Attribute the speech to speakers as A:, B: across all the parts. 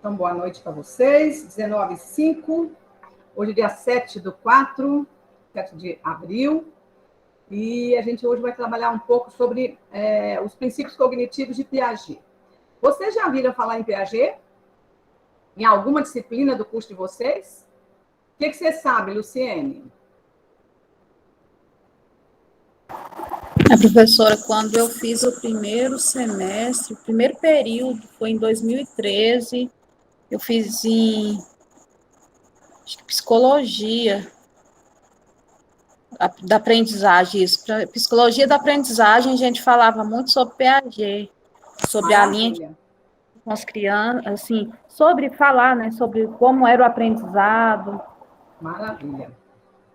A: Então, boa noite para vocês. 19h05. Hoje é dia 7/4, 7 de abril. E a gente hoje vai trabalhar um pouco sobre os princípios cognitivos de Piaget. Vocês já viram falar em Piaget? Em alguma disciplina do curso de vocês? O que você sabe, Luciene?
B: Professora, quando eu fiz o primeiro semestre, o primeiro período foi em 2013, eu fiz acho que psicologia da aprendizagem, isso. Psicologia da aprendizagem, a gente falava muito sobre Piaget, sobre a linha com as crianças, assim, sobre falar, né, sobre como era o aprendizado.
A: Maravilha.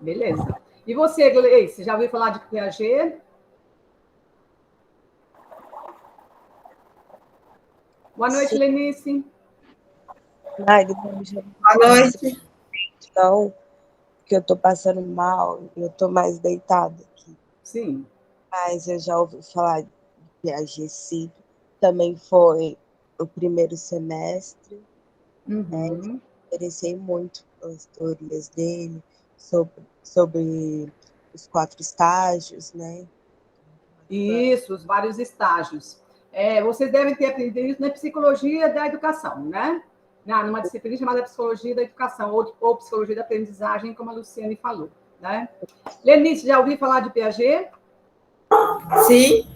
A: Beleza. E você, Gleice, já ouviu falar de Piaget? Boa noite, Lenice.
C: Boa noite. Não, porque eu estou passando mal, eu estou mais deitada aqui.
A: Sim.
C: Mas eu já ouvi falar de Piaget, sim. Também foi o primeiro semestre.
A: Uhum.
C: Interessei muito pelas teorias dele, sobre os 4 estágios, né?
A: Isso, os vários estágios. Vocês devem ter aprendido isso na psicologia da educação, né? Numa disciplina chamada psicologia da educação, ou psicologia da aprendizagem, como a Luciane falou, né? Lenice, já ouviu falar de Piaget?
D: Sim.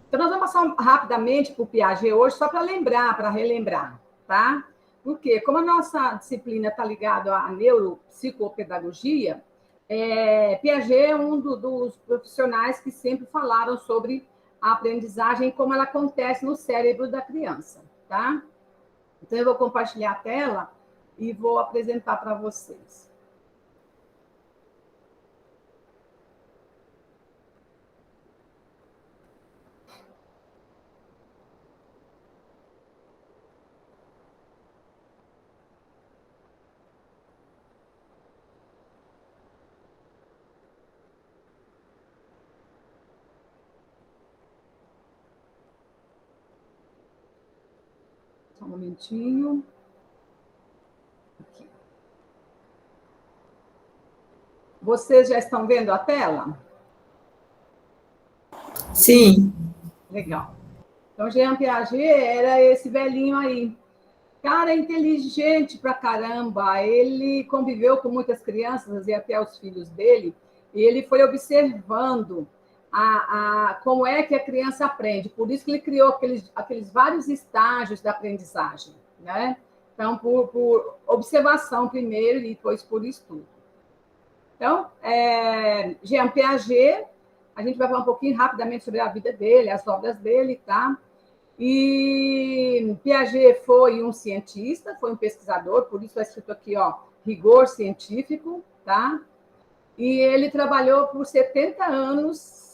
A: Então, nós vamos passar rapidamente por Piaget hoje, só para lembrar, para relembrar, tá? Porque, como a nossa disciplina está ligada à neuropsicopedagogia, Piaget é um dos profissionais que sempre falaram sobre a aprendizagem e como ela acontece no cérebro da criança, tá? Então, eu vou compartilhar a tela e vou apresentar para vocês. Só um momentinho. Aqui. Vocês já estão vendo a tela?
D: Sim.
A: Legal. Então, Jean Piaget era esse velhinho aí. Cara inteligente pra caramba. Ele conviveu com muitas crianças e até os filhos dele, e ele foi observando como é que a criança aprende. Por isso que ele criou aqueles vários estágios da aprendizagem, né? Então, por observação primeiro e depois por estudo. Então, Jean Piaget, a gente vai falar um pouquinho rapidamente sobre a vida dele, as obras dele, tá? E Piaget foi um cientista, foi um pesquisador, por isso está escrito aqui, ó, rigor científico, tá? E ele trabalhou por 70 anos.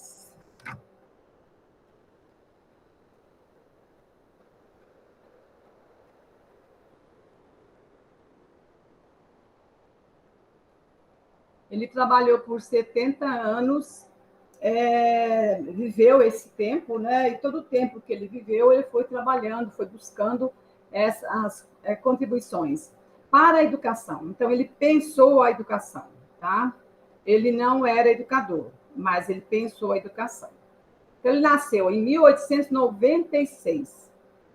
A: Ele trabalhou por 70 anos, viveu esse tempo, né? E todo o tempo que ele viveu, ele foi trabalhando, foi buscando essas contribuições para a educação. Então, ele pensou a educação, tá? Ele não era educador, mas ele pensou a educação. Então, ele nasceu em 1896,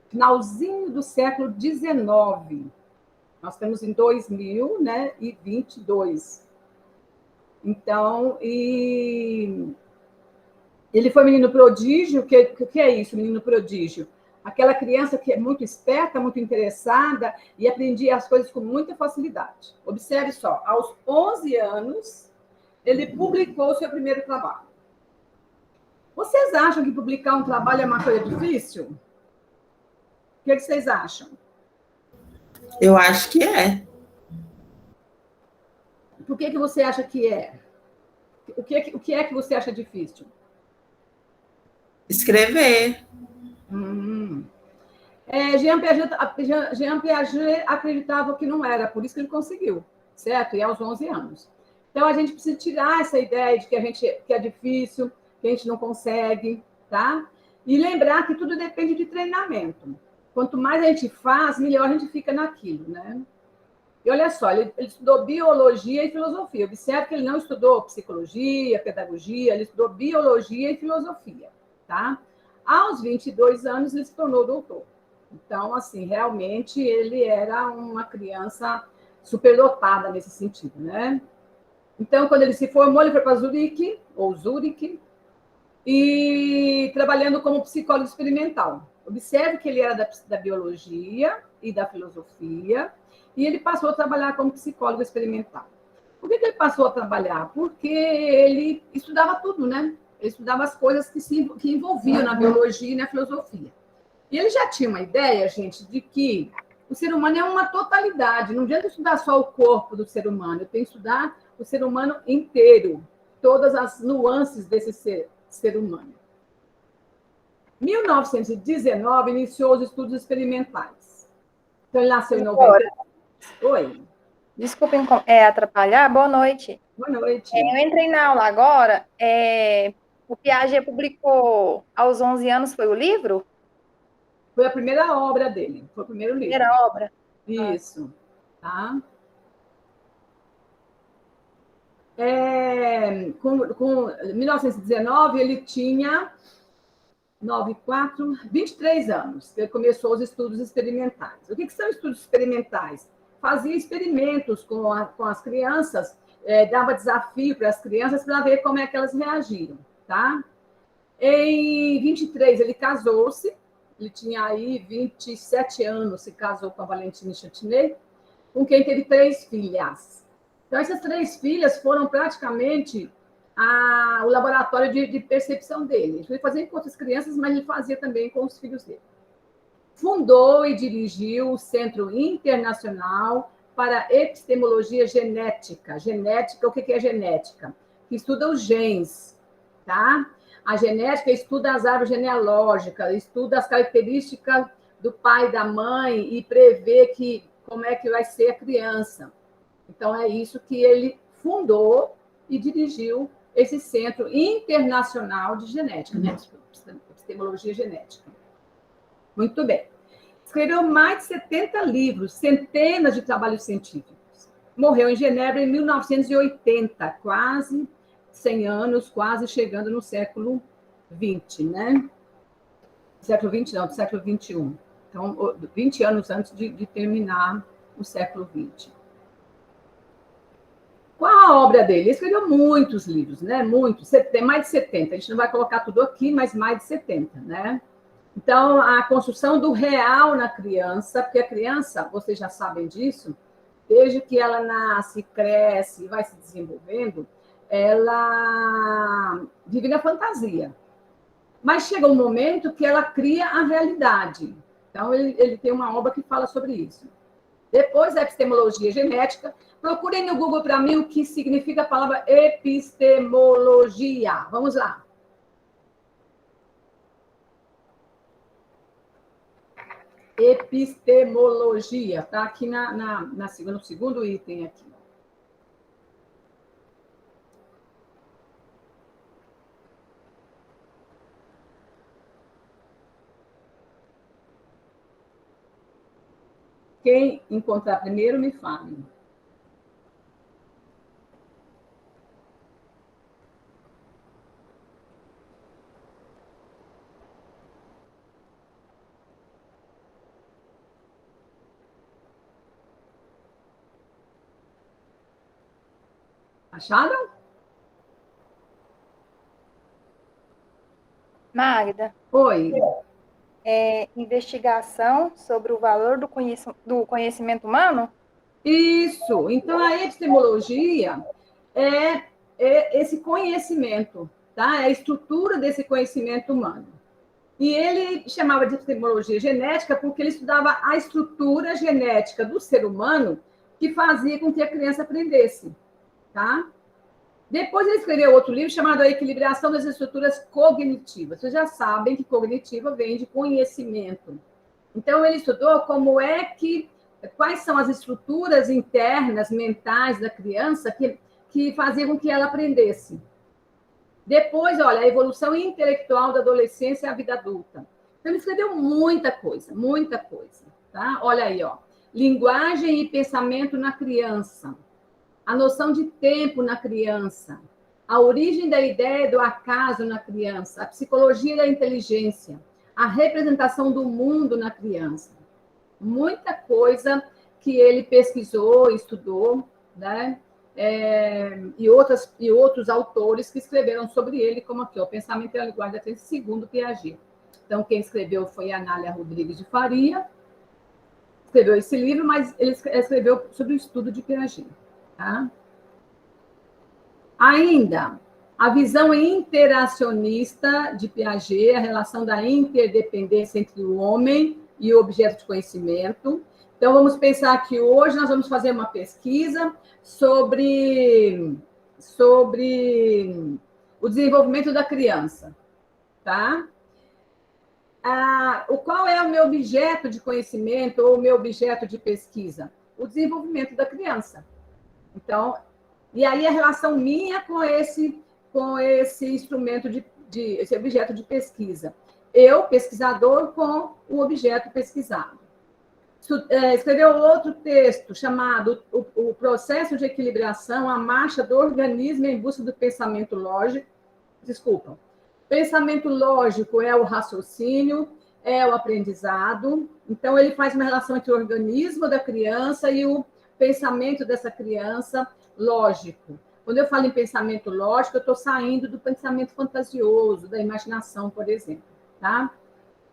A: finalzinho do século XIX. Nós estamos em 2000, né? E 22. Então, ele foi menino prodígio. O que é isso, menino prodígio? Aquela criança que é muito esperta, muito interessada e aprendia as coisas com muita facilidade. Observe só, aos 11 anos, ele publicou o seu primeiro trabalho. Vocês acham que publicar um trabalho é uma coisa difícil? O que vocês acham?
D: Eu acho que é.
A: Por que você acha que é? O que é que você acha difícil?
D: Escrever.
A: Jean Piaget acreditava que não era, por isso que ele conseguiu, certo? E aos 11 anos. Então, a gente precisa tirar essa ideia de que é difícil, que a gente não consegue, tá? E lembrar que tudo depende de treinamento. quanto mais a gente faz, melhor a gente fica naquilo, né? E olha só, ele estudou biologia e filosofia. Observe que ele não estudou psicologia, pedagogia, ele estudou biologia e filosofia, tá? Aos 22 anos, ele se tornou doutor. Então, assim, realmente ele era uma criança superdotada nesse sentido, né? Então, quando ele se formou, ele foi para Zurique, e trabalhando como psicólogo experimental. Observe que ele era da biologia e da filosofia, e ele passou a trabalhar como psicólogo experimental. Por que ele passou a trabalhar? Porque ele estudava tudo, né? Ele estudava as coisas que envolviam na biologia e na filosofia. E ele já tinha uma ideia, gente, de que o ser humano é uma totalidade. Não adianta estudar só o corpo do ser humano, eu tenho que estudar o ser humano inteiro, todas as nuances desse ser humano. Em 1919, iniciou os estudos experimentais. Então, ele nasceu em 90. Oi.
E: Desculpem atrapalhar, boa noite.
A: Boa noite.
E: Eu entrei na aula agora, o Piaget publicou aos 11 anos, foi o livro?
A: Foi a primeira obra dele, foi o primeiro livro.
E: Primeira obra?
A: Isso, tá? Com 1919, ele tinha 23 anos, ele começou os estudos experimentais. O que são estudos experimentais? Fazia experimentos com as crianças, dava desafio para as crianças para ver como é que elas reagiam, tá? Em 23, ele casou-se, ele tinha aí 27 anos, se casou com a Valentine Chatinet, com quem teve 3 filhas. Então, essas 3 filhas foram praticamente o laboratório de percepção dele. Ele fazia com outras crianças, mas ele fazia também com os filhos dele. Fundou e dirigiu o Centro Internacional para Epistemologia Genética. Genética, o que é genética? Que estuda os genes, tá? A genética estuda as árvores genealógicas, estuda as características do pai e da mãe e prevê como é que vai ser a criança. Então, é isso que ele fundou e dirigiu esse Centro Internacional de Genética, né? Epistemologia Genética. Muito bem. Escreveu mais de 70 livros, centenas de trabalhos científicos. Morreu em Genebra em 1980, quase 100 anos, quase chegando no século XX, né? Século XX não, do século XXI. Então, 20 anos antes de terminar o século XX. Qual a obra dele? Ele escreveu muitos livros, né? Muitos, tem mais de 70. A gente não vai colocar tudo aqui, mas mais de 70, né? Então, a construção do real na criança, porque a criança, vocês já sabem disso, desde que ela nasce, cresce e vai se desenvolvendo, ela vive na fantasia. Mas chega um momento que ela cria a realidade. Então, ele tem uma obra que fala sobre isso. Depois, a epistemologia genética. Procurem no Google para mim o que significa a palavra epistemologia. Vamos lá. Epistemologia. Está aqui no segundo item aqui. Quem encontrar primeiro, me fale. Acharam?
E: Magda.
A: Oi.
E: Investigação sobre o valor do conhecimento humano?
A: Isso. Então, a epistemologia é esse conhecimento, tá? É a estrutura desse conhecimento humano. E ele chamava de epistemologia genética porque ele estudava a estrutura genética do ser humano que fazia com que a criança aprendesse, tá? Depois ele escreveu outro livro chamado A Equilibração das Estruturas Cognitivas. Vocês já sabem que cognitiva vem de conhecimento. Então, ele estudou quais são as estruturas internas, mentais da criança que faziam com que ela aprendesse. Depois, olha, a evolução intelectual da adolescência à vida adulta. Então, ele escreveu muita coisa, tá? Olha aí, ó. Linguagem e pensamento na criança, a noção de tempo na criança, a origem da ideia do acaso na criança, a psicologia da inteligência, a representação do mundo na criança. Muita coisa que ele pesquisou, estudou, né? E outros autores que escreveram sobre ele, como aqui, ó, Pensamento e a Linguagem da Criança, segundo Piaget. Então, quem escreveu foi a Anália Rodrigues de Faria, escreveu esse livro, mas ele escreveu sobre o estudo de Piaget. Tá? Ainda, a visão interacionista de Piaget, a relação da interdependência entre o homem e o objeto de conhecimento. Então, vamos pensar que hoje nós vamos fazer uma pesquisa sobre o desenvolvimento da criança. Tá? Qual é o meu objeto de conhecimento ou o meu objeto de pesquisa? O desenvolvimento da criança. Então, e aí a relação minha com esse instrumento esse objeto de pesquisa. Eu, pesquisador, com o objeto pesquisado. Escreveu outro texto chamado O Processo de Equilibração, a Marcha do Organismo em Busca do Pensamento Lógico. Desculpa. Pensamento lógico é o raciocínio, é o aprendizado. Então, ele faz uma relação entre o organismo da criança e o pensamento dessa criança lógico. Quando eu falo em pensamento lógico, eu estou saindo do pensamento fantasioso, da imaginação, por exemplo. Tá?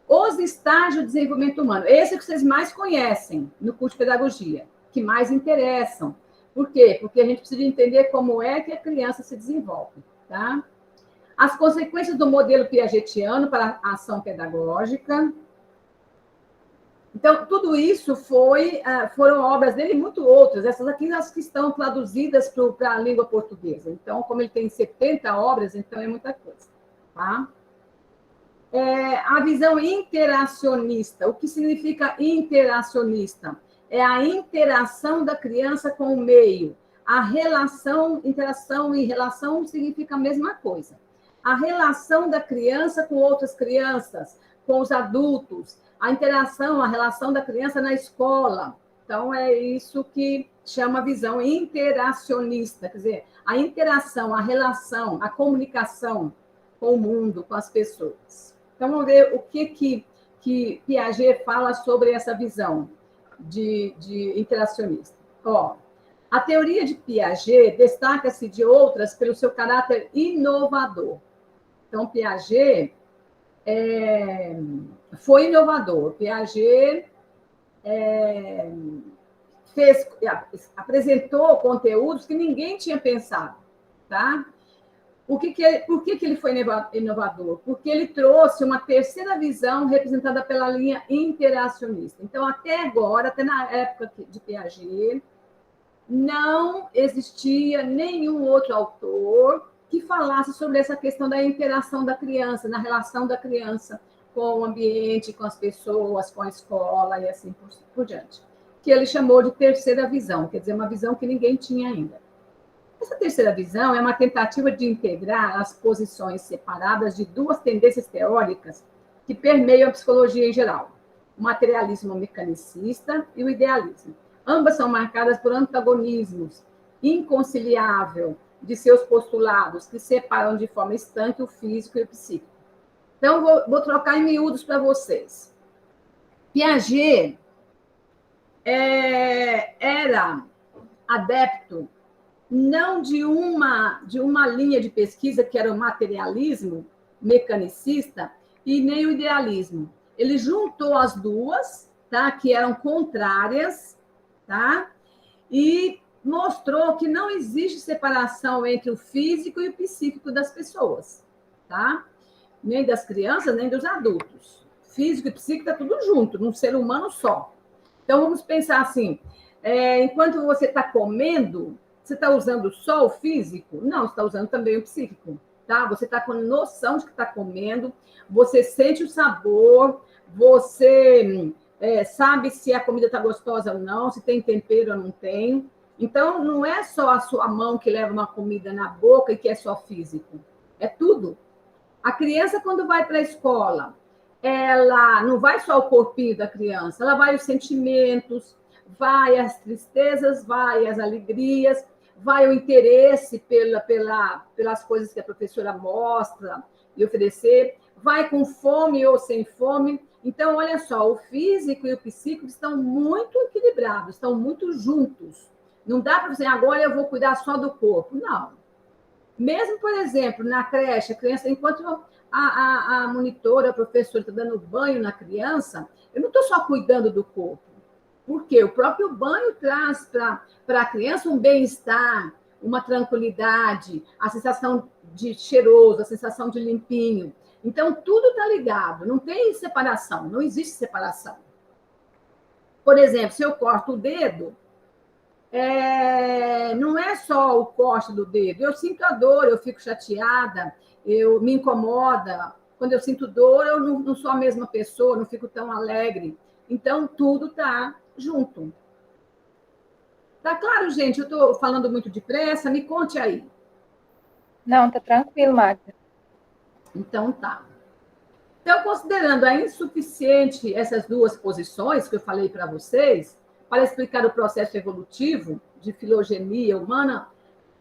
A: Os estágios de desenvolvimento humano. Esse que vocês mais conhecem no curso de pedagogia, que mais interessam. Por quê? Porque a gente precisa entender como é que a criança se desenvolve. Tá? As consequências do modelo piagetiano para a ação pedagógica. Então, tudo isso foram obras dele e muito outras. Essas aqui as que estão traduzidas para a língua portuguesa. Então, como ele tem 70 obras, então é muita coisa. Tá? A visão interacionista. O que significa interacionista? É a interação da criança com o meio. A relação, interação e relação significa a mesma coisa. A relação da criança com outras crianças, com os adultos, a interação, a relação da criança na escola. Então, é isso que chama a visão interacionista, quer dizer, a interação, a relação, a comunicação com o mundo, com as pessoas. Então, vamos ver o que Piaget fala sobre essa visão de interacionista. Ó, a teoria de Piaget destaca-se de outras pelo seu caráter inovador. Então, Piaget foi inovador. Piaget apresentou conteúdos que ninguém tinha pensado. Tá? Por que ele foi inovador? Porque ele trouxe uma terceira visão representada pela linha interacionista. Então, até agora, até na época de Piaget, não existia nenhum outro autor que falasse sobre essa questão da interação da criança, na relação da criança com o ambiente, com as pessoas, com a escola e assim por diante. Que ele chamou de terceira visão, quer dizer, uma visão que ninguém tinha ainda. Essa terceira visão é uma tentativa de integrar as posições separadas de duas tendências teóricas que permeiam a psicologia em geral, o materialismo mecanicista e o idealismo. Ambas são marcadas por antagonismos inconciliáveis de seus postulados, que separam de forma estanque o físico e o psíquico. Então, vou trocar em miúdos para vocês. Piaget era adepto não de uma linha de pesquisa que era o materialismo mecanicista e nem o idealismo. Ele juntou as duas, tá? Que eram contrárias, tá? E mostrou que não existe separação entre o físico e o psíquico das pessoas, tá? Nem das crianças, nem dos adultos. Físico e psíquico está tudo junto, num ser humano só. Então, vamos pensar assim, enquanto você está comendo, você está usando só o físico? Não, você está usando também o psíquico, tá? Você está com noção de que está comendo, você sente o sabor, você sabe se a comida está gostosa ou não, se tem tempero ou não tem. Então, não é só a sua mão que leva uma comida na boca e que é só físico. É tudo. A criança, quando vai para a escola, ela não vai só o corpinho da criança, ela vai os sentimentos, vai as tristezas, vai as alegrias, vai o interesse pelas coisas que a professora mostra e oferecer, vai com fome ou sem fome. Então, olha só, o físico e o psíquico estão muito equilibrados, estão muito juntos. Não dá para você, agora eu vou cuidar só do corpo. Não. Mesmo, por exemplo, na creche, a criança, enquanto a monitora, a professora está dando banho na criança, eu não estou só cuidando do corpo. Porque o próprio banho traz para a criança um bem-estar, uma tranquilidade, a sensação de cheiroso, a sensação de limpinho. Então, tudo está ligado, não tem separação, não existe separação. Por exemplo, se eu corto o dedo, não é só o corte do dedo, eu sinto a dor, eu fico chateada, me incomoda. Quando eu sinto dor, eu não sou a mesma pessoa, não fico tão alegre. Então, tudo está junto. Tá claro, gente? Eu estou falando muito depressa, me conte aí.
E: Não, tá tranquilo, Magda.
A: Então, tá. Então, considerando a insuficiente essas duas posições que eu falei para vocês, para explicar o processo evolutivo de filogenia humana,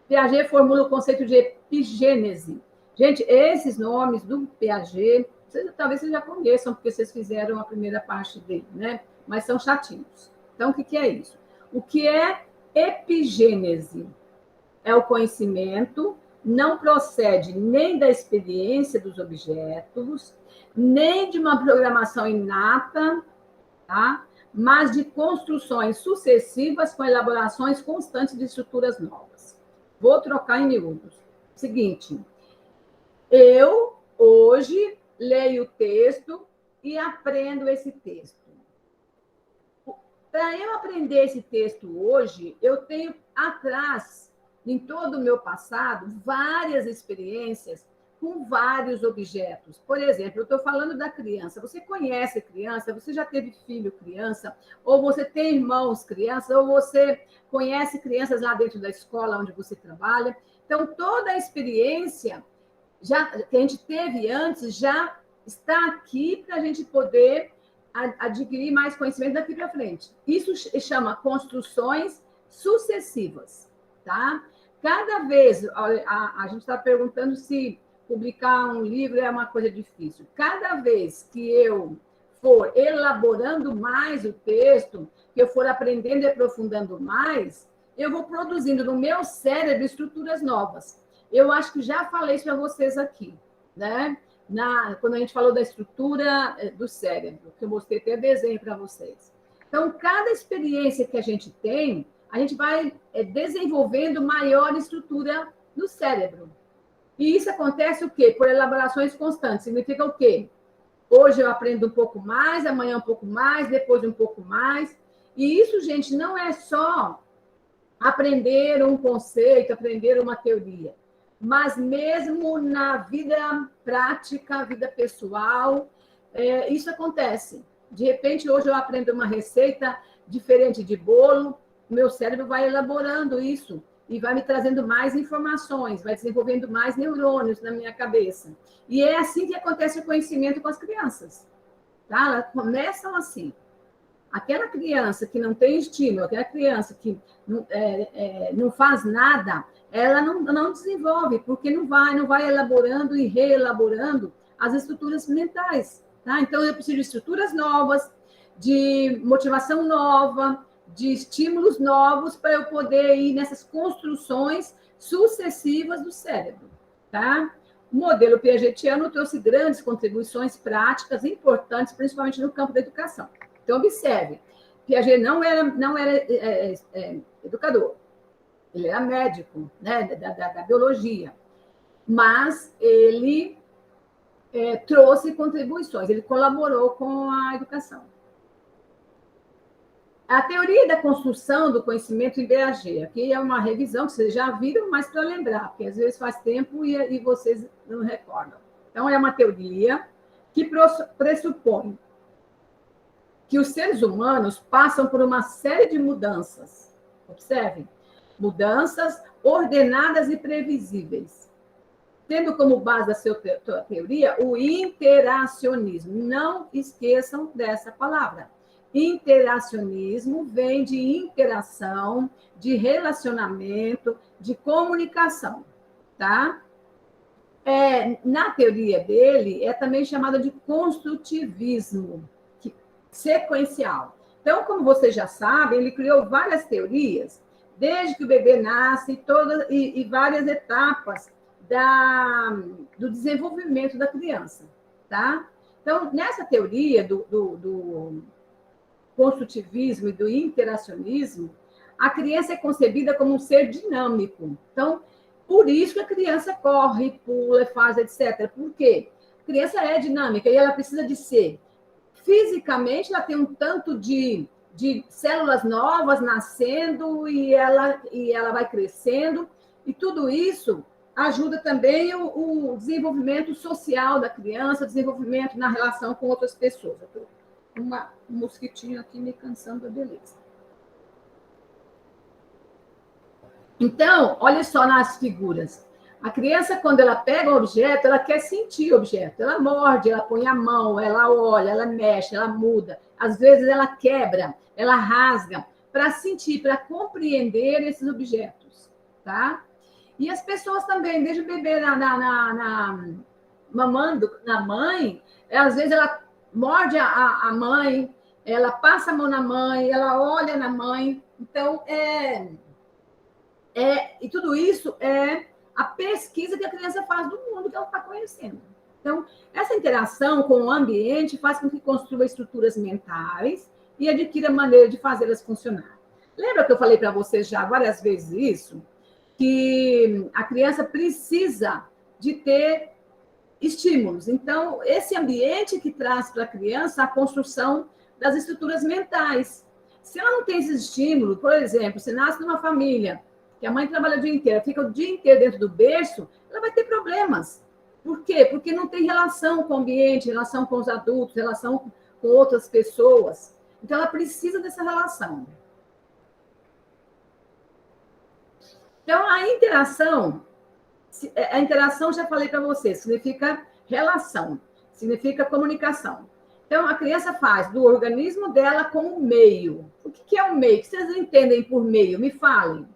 A: Piaget formula o conceito de epigênese. Gente, esses nomes do Piaget, talvez vocês já conheçam, porque vocês fizeram a primeira parte dele, né? Mas são chatinhos. Então, o que é isso? O que é epigênese? É o conhecimento, não procede nem da experiência dos objetos, nem de uma programação inata, tá? Mas de construções sucessivas com elaborações constantes de estruturas novas. Vou trocar em miúdos. Seguinte, eu, hoje, leio o texto e aprendo esse texto. Para eu aprender esse texto hoje, eu tenho atrás, em todo o meu passado, várias experiências com vários objetos. Por exemplo, eu estou falando da criança. Você conhece criança? Você já teve filho criança? Ou você tem irmãos crianças? Ou você conhece crianças lá dentro da escola onde você trabalha? Então, toda a experiência que a gente teve antes já está aqui para a gente poder adquirir mais conhecimento daqui para frente. Isso chama construções sucessivas, tá? Cada vez, a gente está perguntando se publicar um livro é uma coisa difícil. Cada vez que eu for elaborando mais o texto, que eu for aprendendo e aprofundando mais, eu vou produzindo no meu cérebro estruturas novas. Eu acho que já falei isso para vocês aqui, né? Quando a gente falou da estrutura do cérebro, que eu mostrei até desenho para vocês. Então, cada experiência que a gente tem, a gente vai desenvolvendo maior estrutura no cérebro. E isso acontece o quê? Por elaborações constantes. Significa o quê? Hoje eu aprendo um pouco mais, amanhã um pouco mais, depois um pouco mais. E isso, gente, não é só aprender um conceito, aprender uma teoria, mas mesmo na vida prática, vida pessoal, isso acontece. De repente, hoje eu aprendo uma receita diferente de bolo, meu cérebro vai elaborando isso e vai me trazendo mais informações, vai desenvolvendo mais neurônios na minha cabeça. E é assim que acontece o conhecimento com as crianças. Tá? Elas começam assim. Aquela criança que não tem estímulo, aquela criança que não faz nada, ela não desenvolve, porque não vai elaborando e reelaborando as estruturas mentais. Tá? Então, eu preciso de estruturas novas, de motivação nova, de estímulos novos para eu poder ir nessas construções sucessivas do cérebro. Tá? O modelo piagetiano trouxe grandes contribuições práticas importantes, principalmente no campo da educação. Então, observe, Piaget não era educador, ele era médico, né, da biologia, mas ele trouxe contribuições, ele colaborou com a educação. A teoria da construção do conhecimento em Piaget, aqui é uma revisão que vocês já viram, mas para lembrar, porque às vezes faz tempo e vocês não recordam. Então, é uma teoria que pressupõe que os seres humanos passam por uma série de mudanças. Observem, mudanças ordenadas e previsíveis. tendo como base da sua teoria o interacionismo. Não esqueçam dessa palavra. Interacionismo vem de interação, de relacionamento, de comunicação, tá? Na teoria dele, é também chamada de construtivismo sequencial. Então, como você já sabe, ele criou várias teorias, desde que o bebê nasce, e várias etapas do desenvolvimento da criança, tá? Então, nessa teoria do construtivismo e do interacionismo, a criança é concebida como um ser dinâmico. Então, por isso que a criança corre, pula, faz, etc. Por quê? A criança é dinâmica e ela precisa de ser. Fisicamente, ela tem um tanto de células novas nascendo e ela vai crescendo. E tudo isso ajuda também o desenvolvimento social da criança, desenvolvimento na relação com outras pessoas. Um mosquitinho aqui me cansando, beleza. Então, olha só nas figuras. A criança, quando ela pega um objeto, ela quer sentir o objeto. Ela morde, ela põe a mão, ela olha, ela mexe, ela muda. Às vezes, ela quebra, ela rasga, para sentir, para compreender esses objetos, tá? E as pessoas também, desde o bebê mamando na mãe, às vezes ela morde a mãe, ela passa a mão na mãe, ela olha na mãe. Então, e tudo isso é a pesquisa que a criança faz do mundo que ela está conhecendo. Então, essa interação com o ambiente faz com que construa estruturas mentais e adquira maneira de fazê-las funcionar. Lembra que eu falei para vocês já várias vezes isso? Que a criança precisa de ter estímulos. Então, esse ambiente que traz para a criança a construção das estruturas mentais. Se ela não tem esse estímulo, por exemplo, se nasce numa família que a mãe trabalha o dia inteiro, fica o dia inteiro dentro do berço, ela vai ter problemas. Por quê? Porque não tem relação com o ambiente, relação com os adultos, relação com outras pessoas. Então, ela precisa dessa relação. Então, a interação, já falei para você, significa relação, significa comunicação. Então, a criança faz do organismo dela com o meio. O que é o meio? O que vocês entendem por meio? Me falem.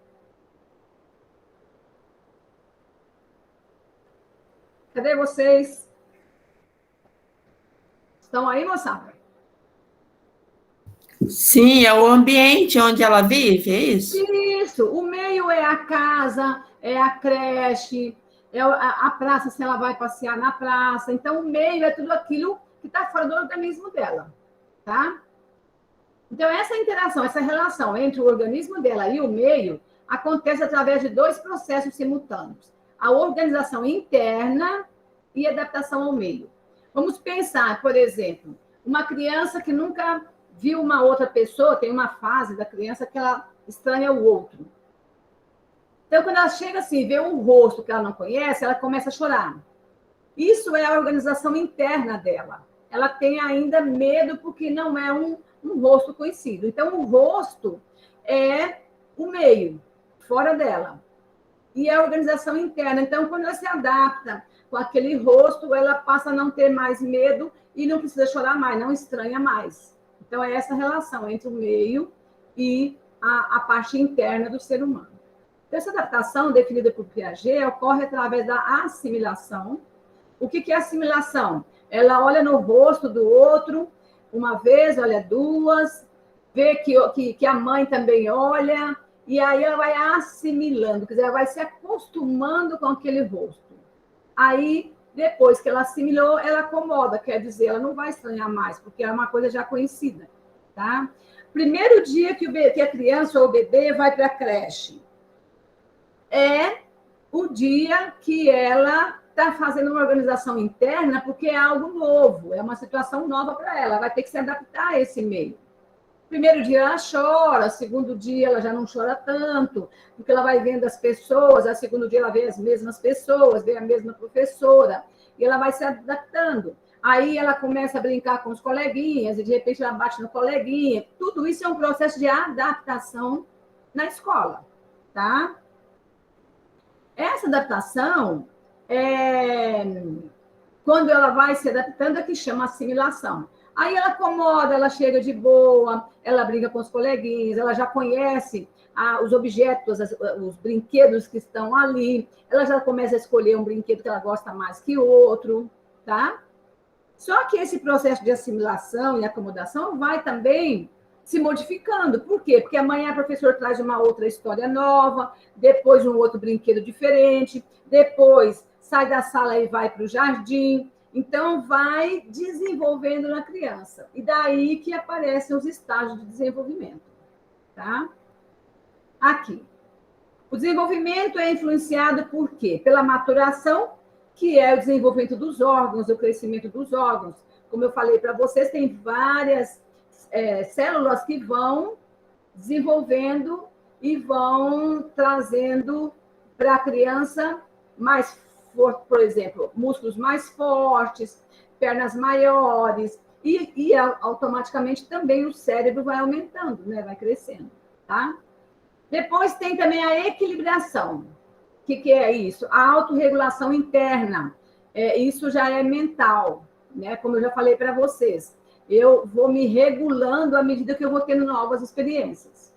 A: Cadê vocês? Estão aí, moçada?
D: Sim, é o ambiente onde ela vive, é isso?
A: Isso. O meio é a casa, é a creche, é a praça, se ela vai passear na praça. Então, o meio é tudo aquilo que está fora do organismo dela, tá? Então, essa interação, essa relação entre o organismo dela e o meio acontece através de dois processos simultâneos. A organização interna e adaptação ao meio. Vamos pensar, por exemplo, uma criança que nunca viu uma outra pessoa, tem uma fase da criança que ela estranha o outro. Então, quando ela chega assim, vê um rosto que ela não conhece, ela começa a chorar. Isso é a organização interna dela. Ela tem ainda medo porque não é um rosto conhecido. Então, o rosto é o meio, fora dela. E a organização interna. Então, quando ela se adapta com aquele rosto, ela passa a não ter mais medo e não precisa chorar mais, não estranha mais. Então, é essa relação entre o meio e a parte interna do ser humano. Então, essa adaptação, definida por Piaget, ocorre através da assimilação. O que é assimilação? Ela olha no rosto do outro, uma vez, olha duas, vê que a mãe também olha, e aí ela vai assimilando, quer dizer, ela vai se acostumando com aquele rosto. Aí, depois que ela assimilou, ela acomoda, quer dizer, ela não vai estranhar mais, porque é uma coisa já conhecida, tá? Primeiro dia que a criança ou o bebê vai para a creche é o dia que ela está fazendo uma organização interna, porque é algo novo, é uma situação nova para ela vai ter que se adaptar a esse meio. Primeiro dia ela chora, segundo dia ela já não chora tanto, porque ela vai vendo as pessoas, a segundo dia ela vê as mesmas pessoas, vê a mesma professora, e ela vai se adaptando. Aí ela começa a brincar com os coleguinhas, e de repente ela bate no coleguinha. Tudo isso é um processo de adaptação na escola, tá? Essa adaptação quando ela vai se adaptando, é que chama assimilação. Aí ela acomoda, ela chega de boa, ela brinca com os coleguinhas, ela já conhece os objetos, os brinquedos que estão ali, ela já começa a escolher um brinquedo que ela gosta mais que outro, tá? Só que esse processo de assimilação e acomodação vai também se modificando. Por quê? Porque amanhã o professor traz uma outra história nova, depois um outro brinquedo diferente, depois sai da sala e vai para o jardim. Então, vai desenvolvendo na criança. E daí que aparecem os estágios de desenvolvimento. Tá? Aqui. O desenvolvimento é influenciado por quê? Pela maturação, que é o desenvolvimento dos órgãos, o crescimento dos órgãos. Como eu falei para vocês, tem várias células que vão desenvolvendo e vão trazendo para a criança mais, por exemplo, músculos mais fortes, pernas maiores, e automaticamente também o cérebro vai aumentando, né? Vai crescendo, tá? Depois tem também a equilibração. O que é isso? A autorregulação interna. Isso já é mental, né? Como eu já falei para vocês. Eu vou me regulando à medida que eu vou tendo novas experiências.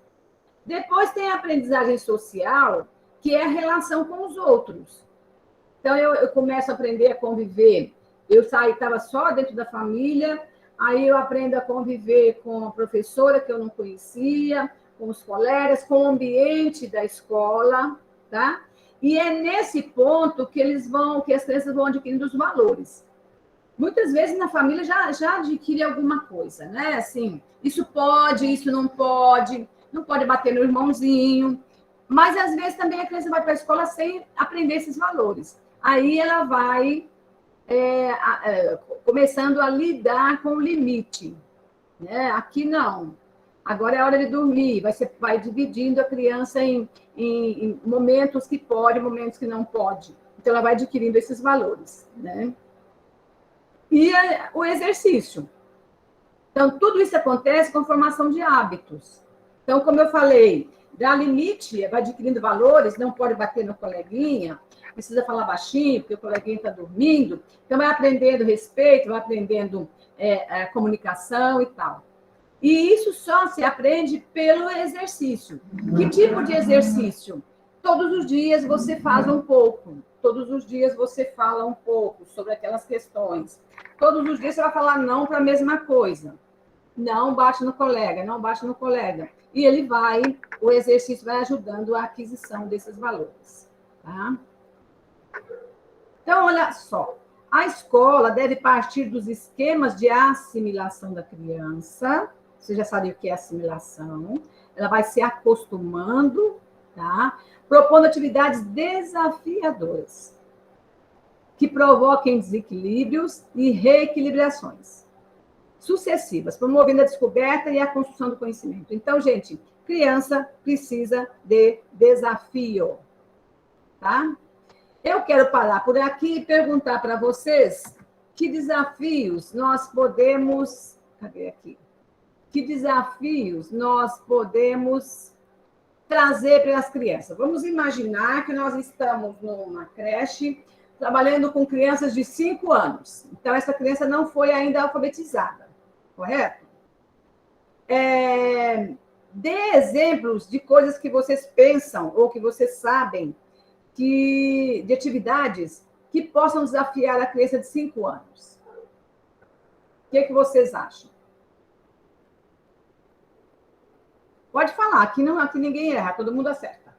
A: Depois tem a aprendizagem social, que é a relação com os outros. Então, eu começo a aprender a conviver. Eu estava só dentro da família, aí eu aprendo a conviver com a professora que eu não conhecia, com os colegas, com o ambiente da escola, tá? E é nesse ponto que as crianças vão adquirindo os valores. Muitas vezes na família já adquire alguma coisa, né? Assim, isso pode, isso não pode bater no irmãozinho, mas às vezes também a criança vai para a escola sem aprender esses valores. Aí ela vai começando a lidar com o limite, né? Aqui não. Agora é hora de dormir. Vai dividindo a criança em momentos que pode, momentos que não pode. Então ela vai adquirindo esses valores, né? E o exercício. Então, tudo isso acontece com formação de hábitos. Então, como eu falei, dá limite, vai adquirindo valores, não pode bater no coleguinha, precisa falar baixinho, porque o coleguinha está dormindo. Então, vai aprendendo respeito, vai aprendendo comunicação e tal. E isso só se aprende pelo exercício. Que tipo de exercício? Todos os dias você faz um pouco. Todos os dias você fala um pouco sobre aquelas questões. Todos os dias você vai falar não para a mesma coisa. Não bate no colega, não bate no colega. E o exercício vai ajudando a aquisição desses valores. Tá? Então, olha só. A escola deve partir dos esquemas de assimilação da criança. Você já sabe o que é assimilação. Ela vai se acostumando, tá? Propondo atividades desafiadoras, que provoquem desequilíbrios e reequilibrações sucessivas, promovendo a descoberta e a construção do conhecimento. Então, gente, criança precisa de desafio, tá? Eu quero parar por aqui e perguntar para vocês que desafios nós podemos... Cadê aqui? Que desafios nós podemos trazer para as crianças? Vamos imaginar que nós estamos numa creche trabalhando com crianças de 5 anos. Então, essa criança não foi ainda alfabetizada, correto? Dê exemplos de coisas que vocês pensam ou que vocês sabem de atividades que possam desafiar a criança de 5 anos. O que vocês acham? Pode falar, aqui ninguém erra, todo mundo acerta.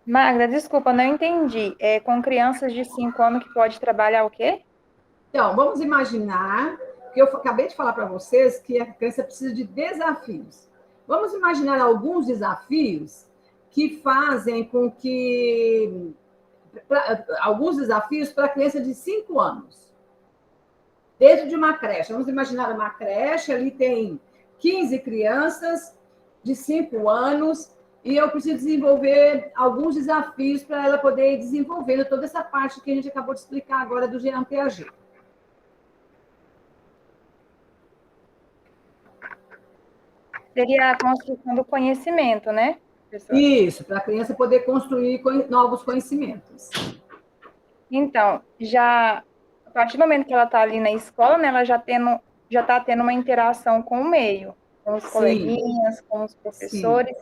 E: Magda, desculpa, não entendi. Com crianças de 5 anos que pode trabalhar o quê?
A: Então, vamos imaginar, que eu acabei de falar para vocês que a criança precisa de desafios. Vamos imaginar alguns desafios que fazem com que... alguns desafios para a criança de 5 anos. Dentro de uma creche. Vamos imaginar uma creche, ali tem 15 crianças de 5 anos, e eu preciso desenvolver alguns desafios para ela poder ir desenvolvendo toda essa parte que a gente acabou de explicar agora do Jean Piaget.
E: Seria a construção do conhecimento, né, professora?
A: Isso, para a criança poder construir novos conhecimentos.
E: Então, já a partir do momento que ela está ali na escola, né, ela já está tendo uma interação com o meio, com os
A: Sim,
E: coleguinhas, com os
A: sim,
E: professores,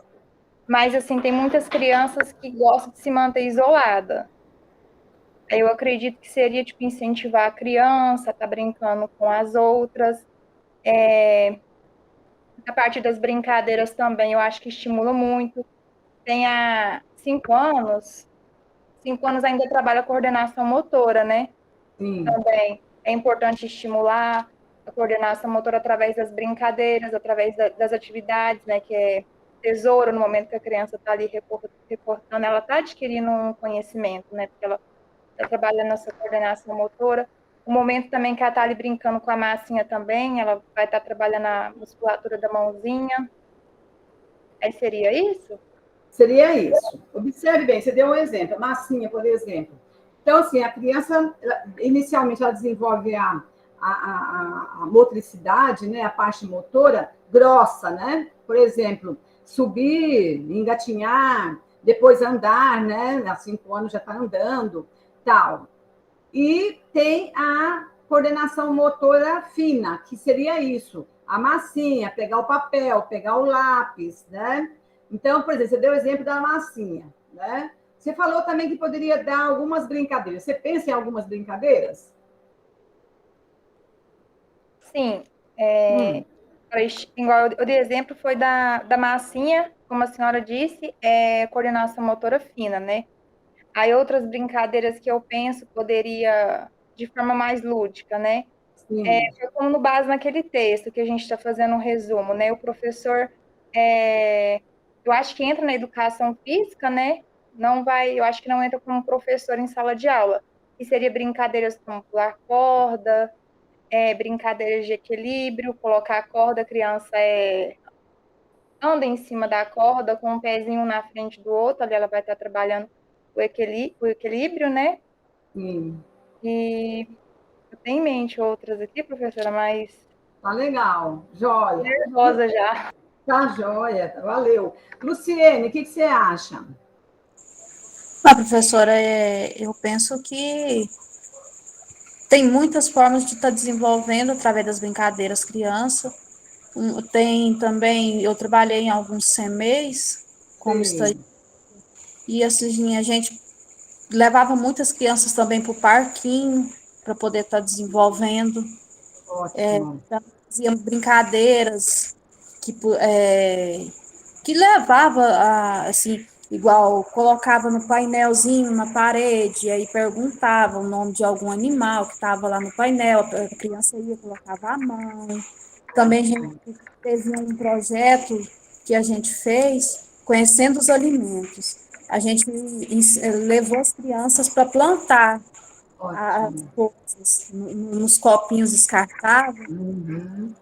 E: mas assim, tem muitas crianças que gostam de se manter isolada. Aí eu acredito que seria tipo incentivar a criança a estar brincando com as outras. A parte das brincadeiras também, eu acho que estimula muito. Tem há 5 anos, 5 anos ainda trabalha coordenação motora, né?
A: sim.
E: Também é importante estimular a coordenação motora através das brincadeiras, através das atividades, né? Que é tesouro, no momento que a criança está ali recortando, ela está adquirindo um conhecimento, né? Porque ela está trabalhando nessa coordenação motora. O momento também que ela está ali brincando com a massinha também, ela vai estar trabalhando a musculatura da mãozinha. Aí seria isso?
A: Seria isso. Observe bem, você deu um exemplo, a massinha, por exemplo. Então, assim, a criança, inicialmente, ela desenvolve a motricidade, né, a parte motora grossa, né? Por exemplo, subir, engatinhar, depois andar, né? Há 5 anos já está andando, tal. E tem a coordenação motora fina, que seria isso, a massinha, pegar o papel, pegar o lápis, né? Então, por exemplo, você deu o exemplo da massinha, né? Você falou também que poderia dar algumas brincadeiras. Você pensa em algumas brincadeiras?
E: Sim.
A: Hum,
E: Igual o de exemplo foi da massinha, como a senhora disse, é coordenação motora fina, né? Aí outras brincadeiras que eu penso poderia, de forma mais lúdica, né?
A: sim,
E: Foi como no base naquele texto que a gente está fazendo um resumo, né? O professor, é, eu acho que entra na educação física, né? Não vai, eu acho que não entra como professor em sala de aula. E seria brincadeiras como pular corda, brincadeiras de equilíbrio, colocar a corda, a criança anda em cima da corda com um pezinho na frente do outro, ali ela vai estar trabalhando o equilíbrio, né?
A: sim.
E: E eu tenho em mente outras aqui, professora, mas
A: Tá legal, joia.
E: nervosa já.
A: Tá joia, valeu. Luciene, o que você acha?
B: Ah, professora, eu penso que tem muitas formas de estar desenvolvendo através das brincadeiras criança. Tem também, eu trabalhei em alguns CMEs como estagiária,
A: Sim,
B: e assim, a gente levava muitas crianças também para o parquinho, para poder estar desenvolvendo.
A: ótimo,
B: Fazíamos brincadeiras que levava a, assim, igual colocava no painelzinho na parede, aí perguntava o nome de algum animal que estava lá no painel, a criança ia, colocava a mão. Também a gente
A: ótimo,
B: teve um projeto que a gente fez conhecendo os alimentos. A gente levou as crianças para plantar as
A: ótimo.
B: coisas nos copinhos descartáveis,
A: Uhum.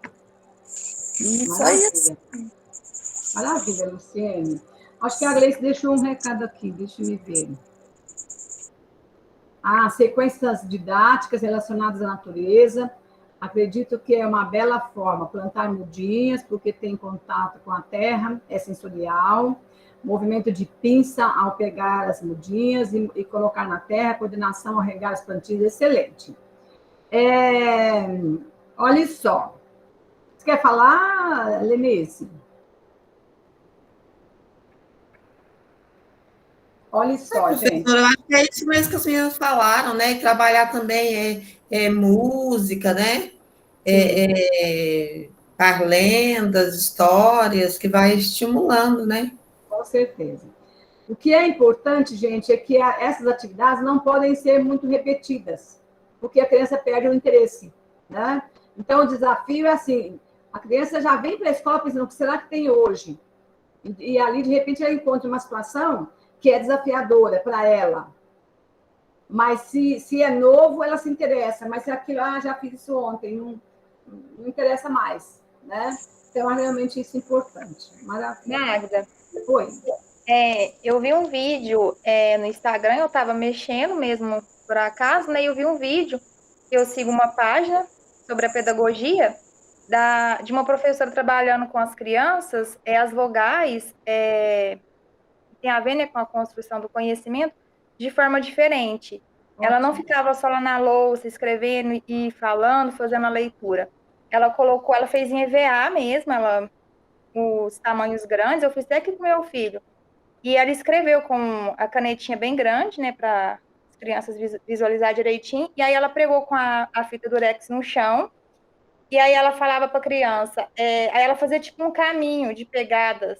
B: e foi isso.
A: Maravilha. Maravilha, Luciene. Acho que a Gleice deixou um recado aqui, deixa eu ver. Ah, sequências didáticas relacionadas à natureza. Acredito que é uma bela forma plantar mudinhas, porque tem contato com a terra, é sensorial. Movimento de pinça ao pegar as mudinhas e colocar na terra, coordenação ao regar as plantinhas, excelente. É, olha só. Você quer falar, Lenice? Olha só, gente.
D: Professora, eu acho que é isso mesmo que as meninas falaram, né? Trabalhar também música, né?
A: Sim,
D: Parlendas, histórias, que vai estimulando, né?
A: com certeza. O que é importante, gente, é que essas atividades não podem ser muito repetidas, porque a criança perde o interesse, né? Então, o desafio é assim, a criança já vem para a escola pensando, o que será que tem hoje? E ali, de repente, ela encontra uma situação que é desafiadora para ela. Mas se é novo, ela se interessa. Mas se aquilo, já fiz isso ontem, não interessa mais, né? Então, é realmente isso importante. Maravilha.
E: Magda,
A: Foi.
E: eu vi um vídeo no Instagram, eu estava mexendo mesmo por acaso, né? E eu vi um vídeo que eu sigo uma página sobre a pedagogia de uma professora trabalhando com as crianças, as vogais tem a ver, né, com a construção do conhecimento de forma diferente. Ela não
A: Ótimo.
E: ficava só lá na louça, escrevendo e falando, fazendo a leitura. Ela colocou, ela fez em EVA mesmo, os tamanhos grandes, eu fiz até aqui com meu filho. E ela escreveu com a canetinha bem grande, né, para as crianças visualizar direitinho. E aí ela pregou com a fita durex no chão. E aí ela falava para a criança, aí ela fazia tipo um caminho de pegadas.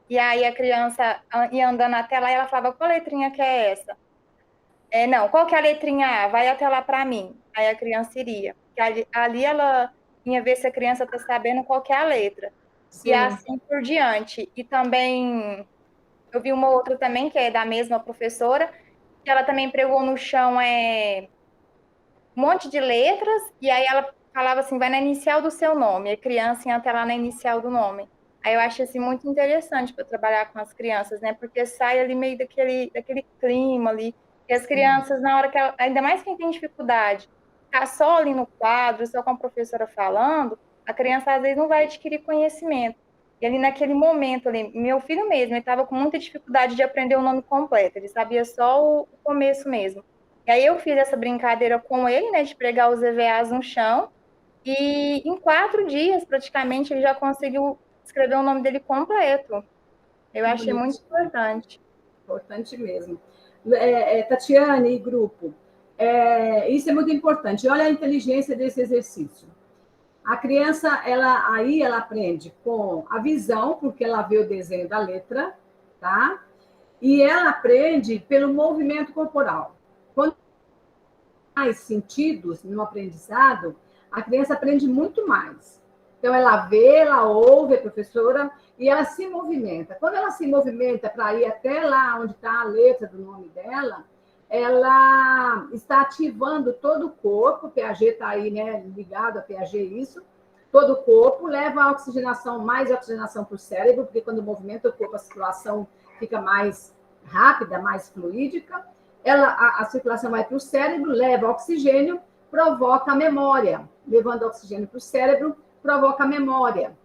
E: E aí a criança ia andando até lá e ela falava, qual letrinha que é essa? Não, qual que é a letrinha A? Vai até lá para mim. Aí a criança iria. Porque ali ela ia ver se a criança está sabendo qual que é a letra. E
A: Sim.
E: assim por diante. E também, eu vi uma outra também, que é da mesma professora, que ela também pregou no chão um monte de letras, e aí ela falava assim, vai na inicial do seu nome. A criança ia até lá na inicial do nome. Aí eu acho assim, muito interessante para trabalhar com as crianças, né? Porque sai ali meio daquele clima ali. E as crianças, na hora que ainda mais quem tem dificuldade, ficar só ali no quadro, só com a professora falando, a criança às vezes não vai adquirir conhecimento. E ali naquele momento ali, meu filho mesmo, ele estava com muita dificuldade de aprender o nome completo, ele sabia só o começo mesmo. E aí eu fiz essa brincadeira com ele, né, de pregar os EVAs no chão, e em 4 dias, praticamente, ele já conseguiu escrever o nome dele completo. Eu
A: Que
E: achei muito
A: bonito.
E: importante.
A: Importante mesmo. Tatiane e grupo, isso é muito importante. Olha a inteligência desse exercício. A criança, ela aprende com a visão, porque ela vê o desenho da letra, tá? E ela aprende pelo movimento corporal. Quando mais sentidos no aprendizado, a criança aprende muito mais. Então, ela vê, ela ouve a professora e ela se movimenta. Quando ela se movimenta para ir até lá onde está a letra do nome dela, ela está ativando todo o corpo, o Piaget está aí, né, ligado a Piaget, isso, todo o corpo, leva a oxigenação, mais oxigenação para o cérebro, porque quando movimenta o corpo, a circulação fica mais rápida, mais fluídica, a circulação vai para o cérebro, leva oxigênio, provoca a memória. Levando oxigênio para o cérebro, provoca a memória.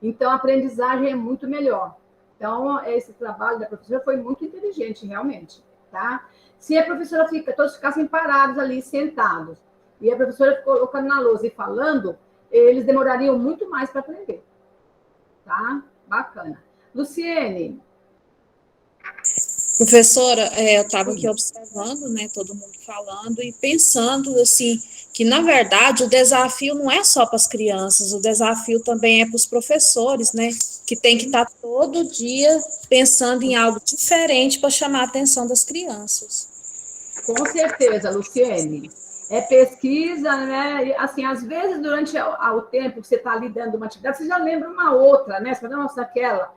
A: Então, a aprendizagem é muito melhor. Então, esse trabalho da professora foi muito inteligente, realmente. Tá? Se a professora todos ficassem parados ali, sentados, e a professora ficou colocando na lousa e falando, eles demorariam muito mais para aprender. Tá? Bacana. Luciene.
B: Professora, eu estava aqui observando, né, todo mundo falando e pensando, assim, que, na verdade, o desafio não é só para as crianças, o desafio também é para os professores, né, que tem que estar todo dia pensando em algo diferente para chamar a atenção das crianças.
A: Com certeza, Luciene. É pesquisa, né? E, assim, às vezes, durante o tempo que você está ali dando uma atividade, você já lembra uma outra, né? Você fala, nossa, aquela.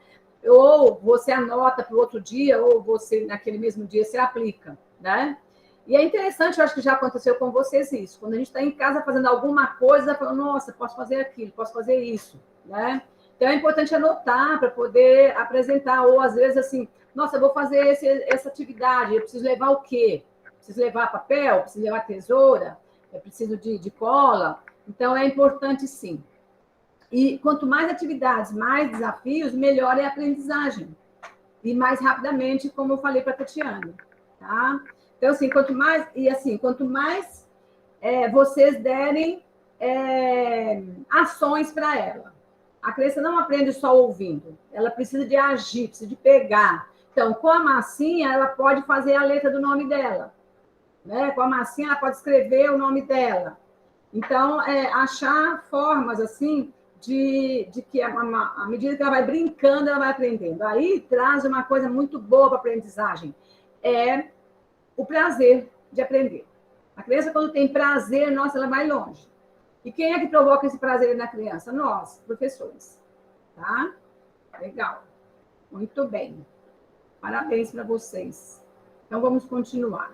A: Ou você anota para o outro dia, ou você, naquele mesmo dia, você aplica, né? E é interessante, eu acho que já aconteceu com vocês isso. Quando a gente está em casa fazendo alguma coisa, falando, nossa, posso fazer aquilo, posso fazer isso, né? Então, é importante anotar para poder apresentar. Ou, às vezes, assim, nossa, eu vou fazer essa atividade, eu preciso levar o quê? Preciso levar papel, preciso levar tesoura, eu preciso de cola. Então, é importante, sim. E quanto mais atividades, mais desafios, melhor é a aprendizagem. E mais rapidamente, como eu falei para a Tatiana. Tá? Então, assim, quanto mais vocês derem ações para ela. A criança não aprende só ouvindo, ela precisa de agir, precisa de pegar. Então, com a massinha, ela pode fazer a letra do nome dela. Né? Com a massinha, ela pode escrever o nome dela. Então, achar formas assim de que à medida que ela vai brincando, ela vai aprendendo. Aí traz uma coisa muito boa para a aprendizagem, é o prazer de aprender. A criança, quando tem prazer, nossa, ela vai longe. E quem é que provoca esse prazer na criança? Nós, professores. Tá? Legal. Muito bem. Parabéns para vocês. Então, vamos continuar.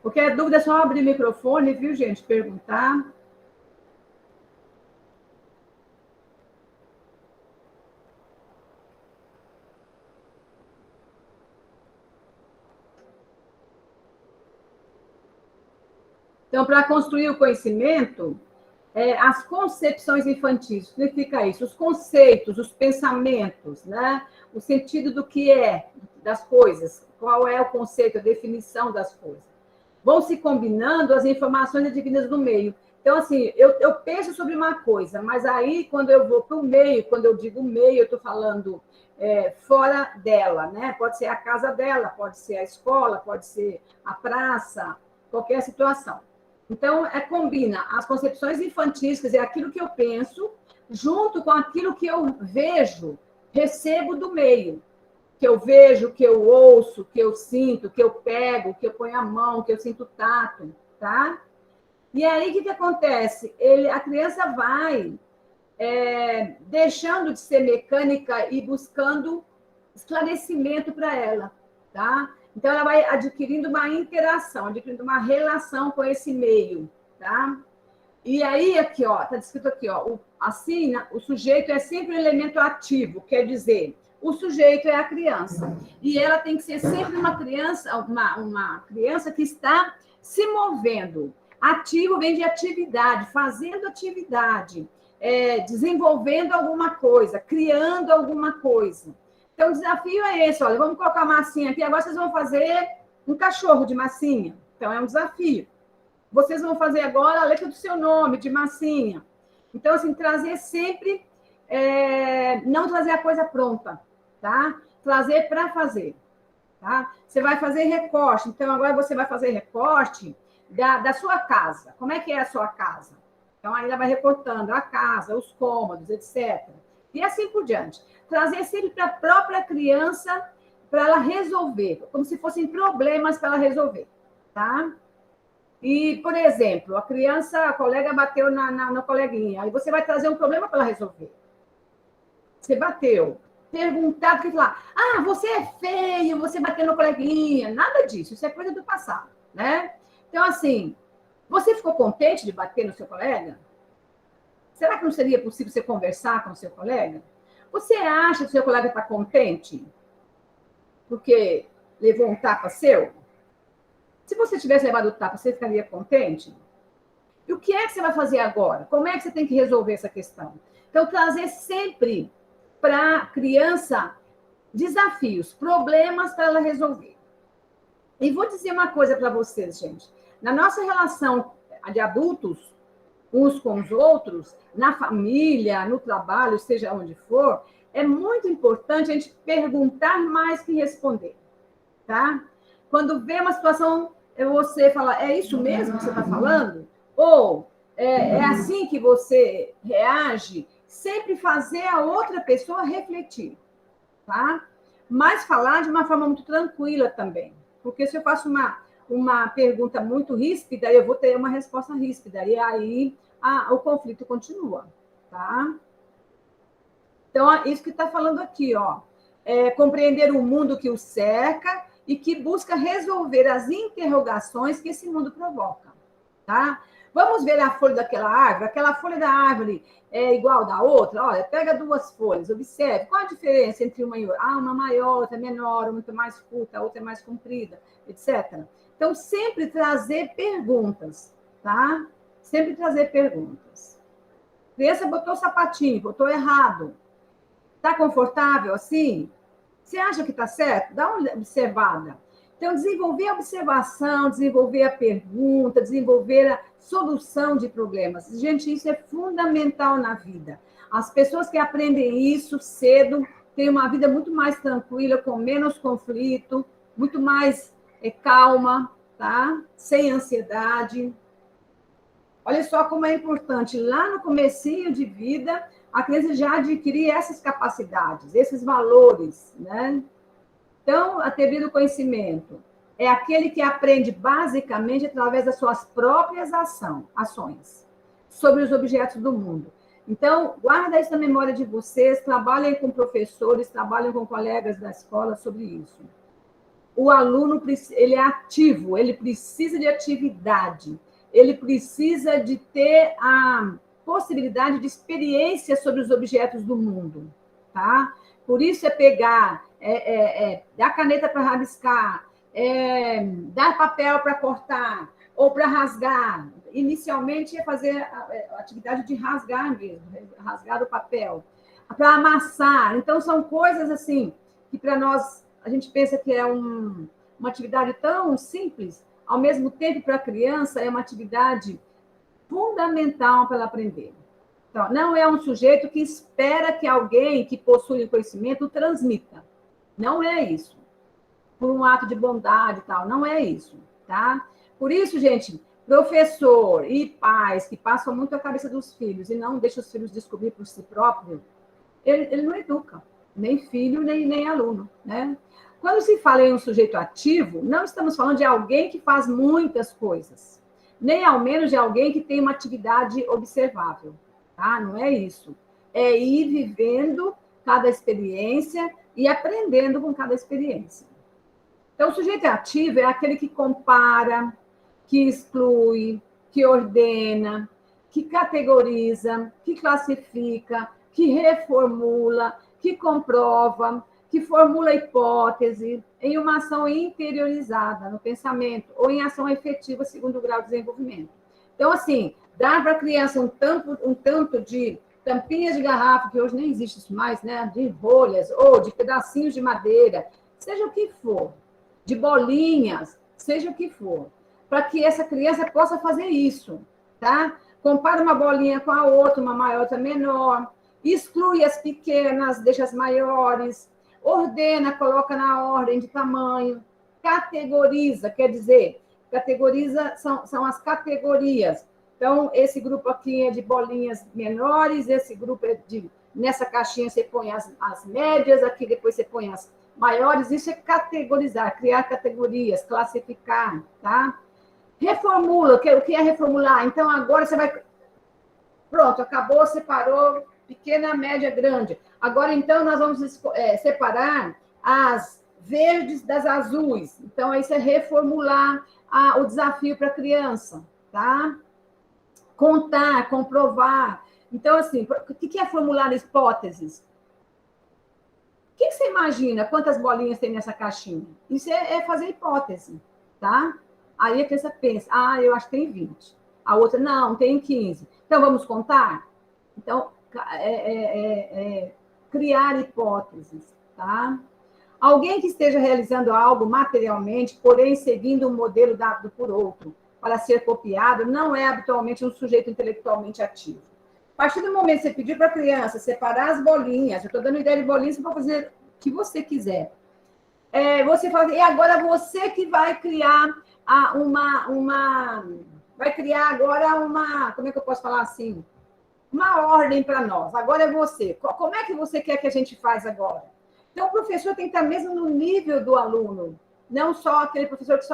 A: Qualquer dúvida, é só abrir o microfone, viu, gente? Perguntar. Então, para construir o conhecimento, as concepções infantis. Significa isso, os conceitos, os pensamentos, né? O sentido do que é, das coisas, qual é o conceito, a definição das coisas. Vão se combinando as informações advindas do meio. Então, assim, eu penso sobre uma coisa, mas aí, quando eu vou para o meio, quando eu digo meio, eu estou falando fora dela, né? Pode ser a casa dela, pode ser a escola, pode ser a praça, qualquer situação. Então, combina as concepções infantis, quer dizer, aquilo que eu penso, junto com aquilo que eu vejo, recebo do meio. Que eu vejo, que eu ouço, que eu sinto, que eu pego, que eu ponho a mão, que eu sinto o tato, tá? E aí, o que acontece? A criança vai deixando de ser mecânica e buscando esclarecimento para ela, tá? Então, ela vai adquirindo uma interação, adquirindo uma relação com esse meio, tá? E aí, aqui, ó, está descrito aqui, ó, o sujeito é sempre um elemento ativo, quer dizer, o sujeito é a criança. E ela tem que ser sempre uma criança que está se movendo. Ativo vem de atividade, fazendo atividade, desenvolvendo alguma coisa, criando alguma coisa. Então, o desafio é esse, olha, vamos colocar massinha aqui, agora vocês vão fazer um cachorro de massinha. Então, é um desafio. Vocês vão fazer agora a letra do seu nome, de massinha. Então, assim, trazer sempre, não trazer a coisa pronta, tá? Trazer para fazer, tá? Você vai fazer recorte, então agora você vai fazer recorte da sua casa. Como é que é a sua casa? Então, aí ela vai recortando a casa, os cômodos, etc. E assim por diante. Trazer sempre para a própria criança, para ela resolver, como se fossem problemas para ela resolver, tá? E, por exemplo, a colega bateu na coleguinha, aí você vai trazer um problema para ela resolver. Você bateu. Perguntar, porque falar, você é feio, você bateu na coleguinha. Nada disso, isso é coisa do passado, né? Então, assim, você ficou contente de bater no seu colega? Será que não seria possível você conversar com o seu colega? Você acha que o seu colega está contente porque levou um tapa seu? Se você tivesse levado o tapa, você ficaria contente? E o que é que você vai fazer agora? Como é que você tem que resolver essa questão? Então, trazer sempre para a criança desafios, problemas para ela resolver. E vou dizer uma coisa para vocês, gente. Na nossa relação de adultos, uns com os outros, na família, no trabalho, seja onde for, é muito importante a gente perguntar mais que responder, tá? Quando vê uma situação, você fala, é isso mesmo que você está falando? Ou é assim que você reage? Sempre fazer a outra pessoa refletir, tá? Mas falar de uma forma muito tranquila também. Porque se eu faço uma pergunta muito ríspida, eu vou ter uma resposta ríspida. E aí o conflito continua, tá? Então, isso que está falando aqui, ó. Compreender o mundo que o cerca e que busca resolver as interrogações que esse mundo provoca, tá? Vamos ver a folha daquela árvore? Aquela folha da árvore é igual da outra? Olha, pega duas folhas, observe. Qual a diferença entre uma e outra? Uma maior, outra menor, uma mais curta, outra é mais comprida, etc. Então, sempre trazer perguntas, tá? Sempre trazer perguntas. A criança botou o sapatinho, botou errado. Está confortável assim? Você acha que está certo? Dá uma observada. Então, desenvolver a observação, desenvolver a pergunta, desenvolver a solução de problemas. Gente, isso é fundamental na vida. As pessoas que aprendem isso cedo têm uma vida muito mais tranquila, com menos conflito, muito mais calma, tá? Sem ansiedade. Olha só como é importante. Lá no comecinho de vida, a criança já adquirir essas capacidades, esses valores, né? Então, a teoria do conhecimento é aquele que aprende basicamente através das suas próprias ações sobre os objetos do mundo. Então, guarda isso na memória de vocês, trabalhem com professores, trabalhem com colegas da escola sobre isso. O aluno, ele é ativo, ele precisa de atividade, ele precisa de ter a possibilidade de experiência sobre os objetos do mundo, tá? Por isso pegar, dar caneta para rabiscar, dar papel para cortar, ou para rasgar. Inicialmente é fazer a atividade de rasgar mesmo, rasgar o papel, para amassar. Então, são coisas assim que para nós a gente pensa que é uma atividade tão simples, ao mesmo tempo para a criança é uma atividade fundamental para ela aprender. Então, não é um sujeito que espera que alguém que possui o conhecimento transmita. Não é isso. Por um ato de bondade e tal, não é isso, tá? Por isso, gente, professor e pais que passam muito a cabeça dos filhos e não deixam os filhos descobrir por si próprio, ele não educa, nem filho, nem aluno, né? Quando se fala em um sujeito ativo, não estamos falando de alguém que faz muitas coisas, nem ao menos de alguém que tem uma atividade observável, tá? Não é isso. É ir vivendo cada experiência e aprendendo com cada experiência. Então, o sujeito ativo é aquele que compara, que exclui, que ordena, que categoriza, que classifica, que reformula, que comprova, que formula hipótese em uma ação interiorizada no pensamento ou em ação efetiva segundo o grau de desenvolvimento. Então, assim, dar para a criança um tanto de tampinhas de garrafa, que hoje nem existe isso mais, né? De rolhas ou de pedacinhos de madeira, seja o que for, de bolinhas, seja o que for, para que essa criança possa fazer isso, tá? Compara uma bolinha com a outra, uma maior, outra menor, exclui as pequenas, deixa as maiores, ordena, coloca na ordem de tamanho, categoriza, quer dizer, categoriza são as categorias. Então, esse grupo aqui é de bolinhas menores, esse grupo é de... Nessa caixinha você põe as médias, aqui depois você põe as maiores. Isso é categorizar, criar categorias, classificar, tá? Reformula, o que é reformular? Então, agora você vai... Pronto, acabou, separou pequena, média, grande. Agora, então, nós vamos separar as verdes das azuis. Então, isso é reformular o desafio para a criança, tá? Contar, comprovar. Então, assim, o que é formular hipóteses? O que você imagina? Quantas bolinhas tem nessa caixinha? Isso é fazer hipótese, tá? Aí a criança pensa, eu acho que tem 20. A outra, não, tem 15. Então, vamos contar? Então, criar hipóteses, tá? Alguém que esteja realizando algo materialmente, porém seguindo um modelo dado por outro, para ser copiado, não é habitualmente um sujeito intelectualmente ativo. A partir do momento que você pedir para a criança separar as bolinhas, eu estou dando ideia de bolinhas para fazer o que você quiser. Você fala, e agora você que vai criar vai criar agora como é que eu posso falar assim? Uma ordem para nós. Agora é você. Como é que você quer que a gente faz agora? Então, o professor tem que estar mesmo no nível do aluno, não só aquele professor que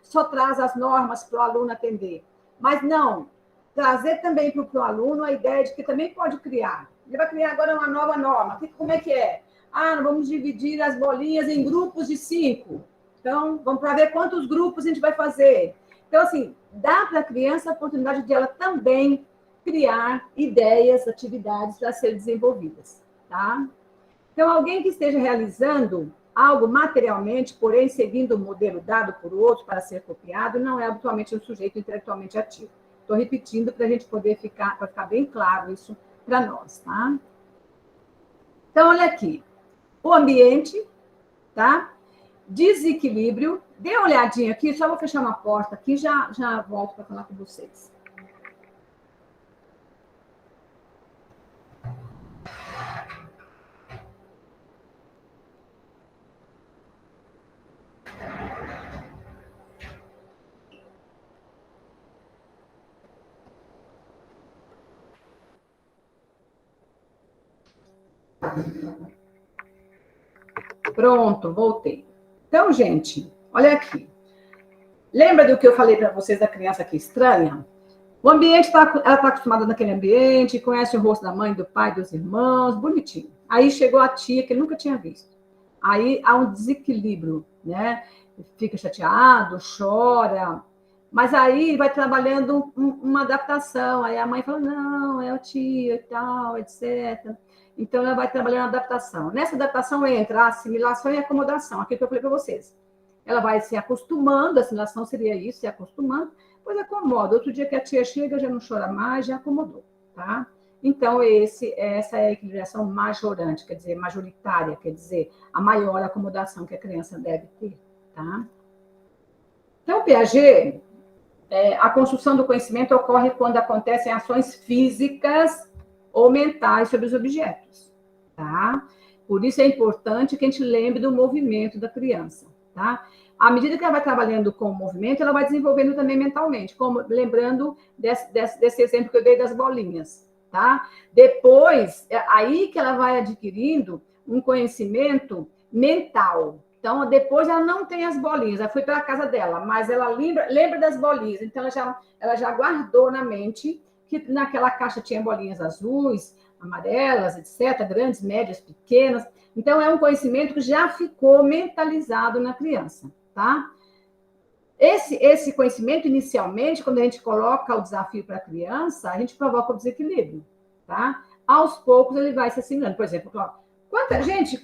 A: só traz as normas para o aluno atender. Mas não, trazer também para o aluno a ideia de que também pode criar. Ele vai criar agora uma nova norma. Como é que é? Nós vamos dividir as bolinhas em grupos de 5. Então, vamos para ver quantos grupos a gente vai fazer. Então, assim, dá para a criança a oportunidade de ela também criar ideias, atividades para serem desenvolvidas, tá? Então, alguém que esteja realizando algo materialmente, porém seguindo um modelo dado por outro para ser copiado, não é habitualmente um sujeito intelectualmente ativo. Estou repetindo para a gente poder para ficar bem claro isso para nós, tá? Então, olha aqui. O ambiente, tá? Desequilíbrio. Dê uma olhadinha aqui, só vou fechar uma porta aqui e já volto para falar com vocês. Pronto, voltei. Então, gente, olha aqui. Lembra do que eu falei para vocês da criança que estranha? O ambiente, ela está acostumada naquele ambiente, conhece o rosto da mãe, do pai, dos irmãos, bonitinho. Aí chegou a tia que ele nunca tinha visto. Aí há um desequilíbrio, né? Fica chateado, chora. Mas aí vai trabalhando uma adaptação. Aí a mãe fala, não, é o tio e tal, etc. Então, ela vai trabalhando a adaptação. Nessa adaptação entra a assimilação e a acomodação, aquilo que eu falei para vocês. ela vai se acostumando, a assimilação seria isso, se acostumando, depois acomoda. Outro dia que a tia chega, já não chora mais, já acomodou, tá? Então, essa é a equilibração majorante, quer dizer, majoritária, quer dizer, a maior acomodação que a criança deve ter, tá? Então, Piaget, a construção do conhecimento ocorre quando acontecem ações físicas ou mentais sobre os objetos, tá? Por isso é importante que a gente lembre do movimento da criança, tá? À medida que ela vai trabalhando com o movimento, ela vai desenvolvendo também mentalmente, como lembrando desse exemplo que eu dei das bolinhas, tá? Depois, aí que ela vai adquirindo um conhecimento mental. Então, depois ela não tem as bolinhas, ela foi para a casa dela, mas ela lembra das bolinhas, então ela já guardou na mente que naquela caixa tinha bolinhas azuis, amarelas, etc., grandes, médias, pequenas. Então, é um conhecimento que já ficou mentalizado na criança, tá? Esse conhecimento, inicialmente, quando a gente coloca o desafio para a criança, a gente provoca o desequilíbrio, tá? Aos poucos, ele vai se assimilando. Por exemplo,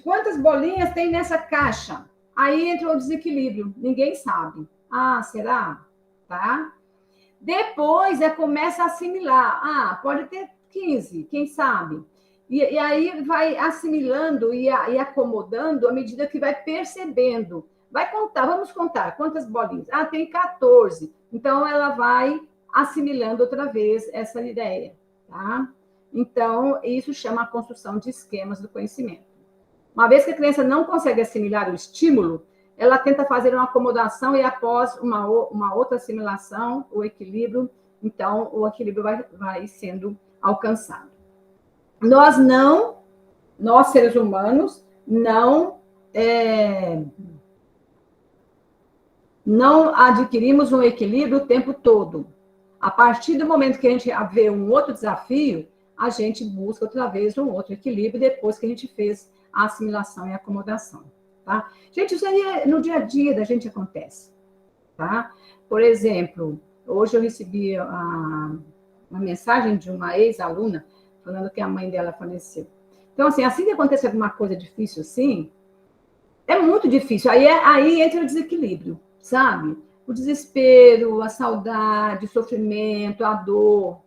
A: quantas bolinhas tem nessa caixa? Aí entra o desequilíbrio, ninguém sabe. Ah, será? Tá? Depois, começa a assimilar. Ah, pode ter 15, quem sabe? E aí vai assimilando e acomodando à medida que vai percebendo. Vai contar, vamos contar quantas bolinhas. Ah, tem 14. Então, ela vai assimilando outra vez essa ideia, tá? Então, isso chama a construção de esquemas do conhecimento. Uma vez que a criança não consegue assimilar o estímulo, ela tenta fazer uma acomodação e após uma outra assimilação, o equilíbrio, então, o equilíbrio vai sendo alcançado. Nós seres humanos, não adquirimos um equilíbrio o tempo todo. A partir do momento que a gente vê um outro desafio, a gente busca outra vez um outro equilíbrio depois que a gente fez a assimilação e a acomodação, tá? Gente, isso aí no dia a dia da gente acontece, tá? Por exemplo, hoje eu recebi uma mensagem de uma ex-aluna falando que a mãe dela faleceu. Então, assim que acontece alguma coisa difícil assim, é muito difícil. Aí entra o desequilíbrio, sabe? O desespero, a saudade, o sofrimento, a dor.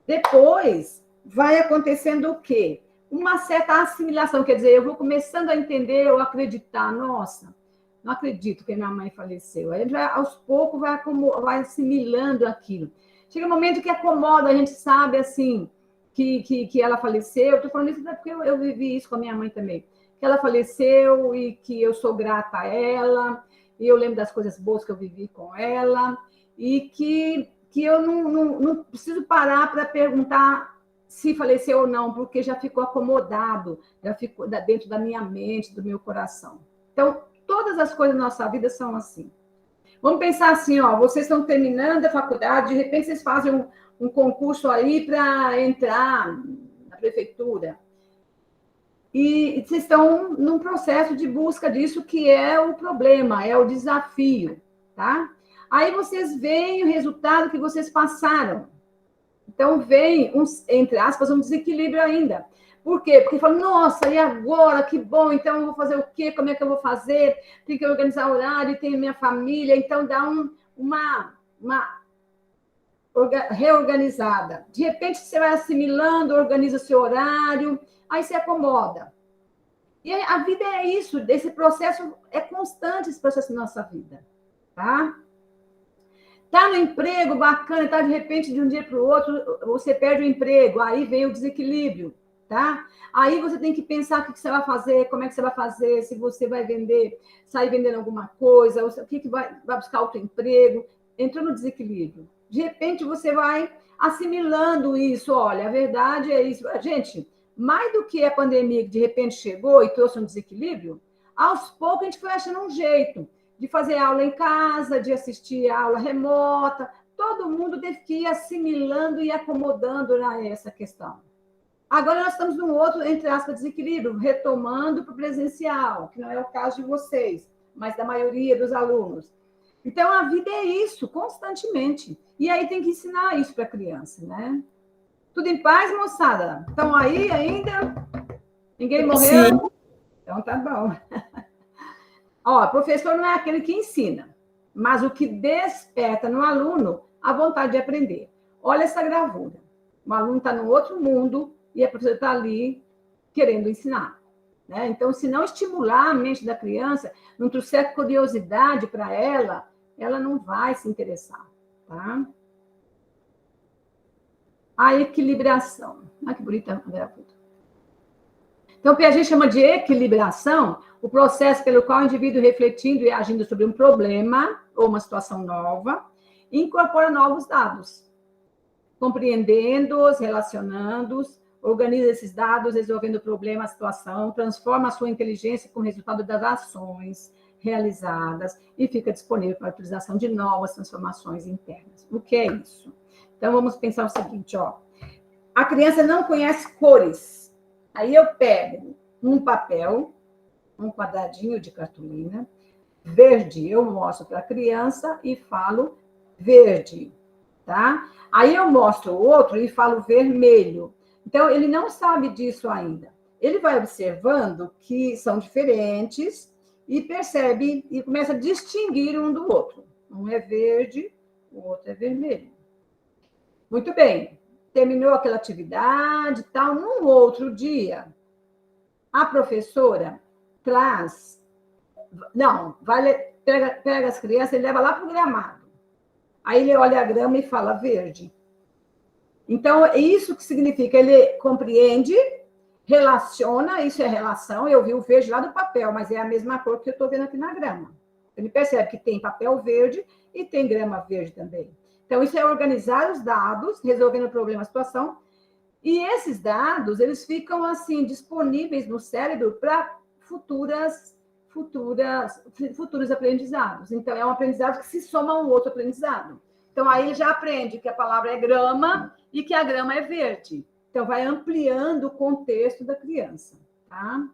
A: Depois vai acontecendo o quê? Uma certa assimilação, quer dizer, eu vou começando a entender ou acreditar, nossa, não acredito que minha mãe faleceu. Aí já, aos poucos vai assimilando aquilo. Chega um momento que acomoda, a gente sabe assim que ela faleceu. Eu estou falando isso porque eu vivi isso com a minha mãe também. Que ela faleceu e que eu sou grata a ela, e eu lembro das coisas boas que eu vivi com ela, e que eu não preciso parar para perguntar se faleceu ou não, porque já ficou acomodado, já ficou dentro da minha mente, do meu coração. Então, todas as coisas da nossa vida são assim. Vamos pensar assim, ó, vocês estão terminando a faculdade, de repente vocês fazem um concurso aí para entrar na prefeitura. E vocês estão num processo de busca disso, que é o problema, é o desafio, tá? Aí vocês veem o resultado que vocês passaram. Então, vem, entre aspas, um desequilíbrio ainda. Por quê? Porque falam, nossa, e agora? Que bom, então eu vou fazer o quê? Como é que eu vou fazer? Tem que organizar horário, tem minha família. Então, dá uma reorganizada. De repente, você vai assimilando, organiza seu horário, aí você acomoda. E a vida é isso, esse processo é constante, esse processo na nossa vida, tá? Tá no emprego bacana, tá de repente de um dia para o outro, você perde o emprego, aí vem o desequilíbrio, tá? Aí você tem que pensar o que você vai fazer, como é que você vai fazer, se você vai sair vendendo alguma coisa, o que vai buscar outro emprego, entrou no desequilíbrio. De repente você vai assimilando isso, olha, a verdade é isso. Gente, mais do que a pandemia que de repente chegou e trouxe um desequilíbrio, aos poucos a gente foi achando um jeito de fazer aula em casa, de assistir aula remota, todo mundo teve que ir assimilando e acomodando essa questão. Agora nós estamos num outro, entre aspas, desequilíbrio, retomando para o presencial, que não é o caso de vocês, mas da maioria dos alunos. Então, a vida é isso, constantemente. E aí tem que ensinar isso para a criança, né? Tudo em paz, moçada? Estão aí ainda? Ninguém morreu?
D: Sim.
A: Então tá bom. Ó, professor não é aquele que ensina, mas o que desperta no aluno a vontade de aprender. Olha essa gravura. O aluno está no outro mundo e a professora está ali querendo ensinar. Né? Então, se não estimular a mente da criança, não trouxer curiosidade para ela, ela não vai se interessar. Tá? A equilibração. Olha que bonita a gravura. Então, o Piaget chama de equilibração o processo pelo qual o indivíduo, refletindo e agindo sobre um problema ou uma situação nova, incorpora novos dados, compreendendo-os, relacionando-os, organiza esses dados, resolvendo o problema, a situação, transforma a sua inteligência com o resultado das ações realizadas e fica disponível para a utilização de novas transformações internas. O que é isso? Então, vamos pensar o seguinte, ó. A criança não conhece cores. Aí eu pego um papel, um quadradinho de cartolina, verde, eu mostro para a criança e falo verde, tá? Aí eu mostro o outro e falo vermelho. Então, ele não sabe disso ainda. Ele vai observando que são diferentes e percebe e começa a distinguir um do outro. Um é verde, o outro é vermelho. Muito bem. Terminou aquela atividade, tal, num outro dia, a professora traz, pega as crianças e leva lá para o gramado. Aí ele olha a grama e fala verde. Então, é isso que significa, ele compreende, relaciona, isso é relação, eu vi o verde lá do papel, mas é a mesma cor que eu estou vendo aqui na grama. Ele percebe que tem papel verde e tem grama verde também. Então, isso é organizar os dados, resolvendo o problema, a situação, e esses dados, eles ficam, assim, disponíveis no cérebro para futuros aprendizados. Então, é um aprendizado que se soma a um outro aprendizado. Então, aí ele já aprende que a palavra é grama e que a grama é verde. Então, vai ampliando o contexto da criança, tá?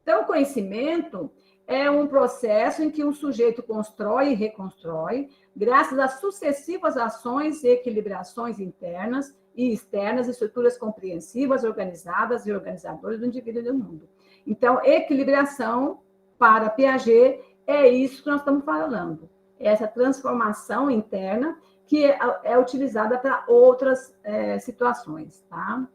A: Então, o conhecimento é um processo em que um sujeito constrói e reconstrói, graças a sucessivas ações e equilibrações internas e externas, estruturas compreensivas, organizadas e organizadoras do indivíduo e do mundo. Então, equilibração, para Piaget, é isso que nós estamos falando. Essa transformação interna que é utilizada para outras situações, tá?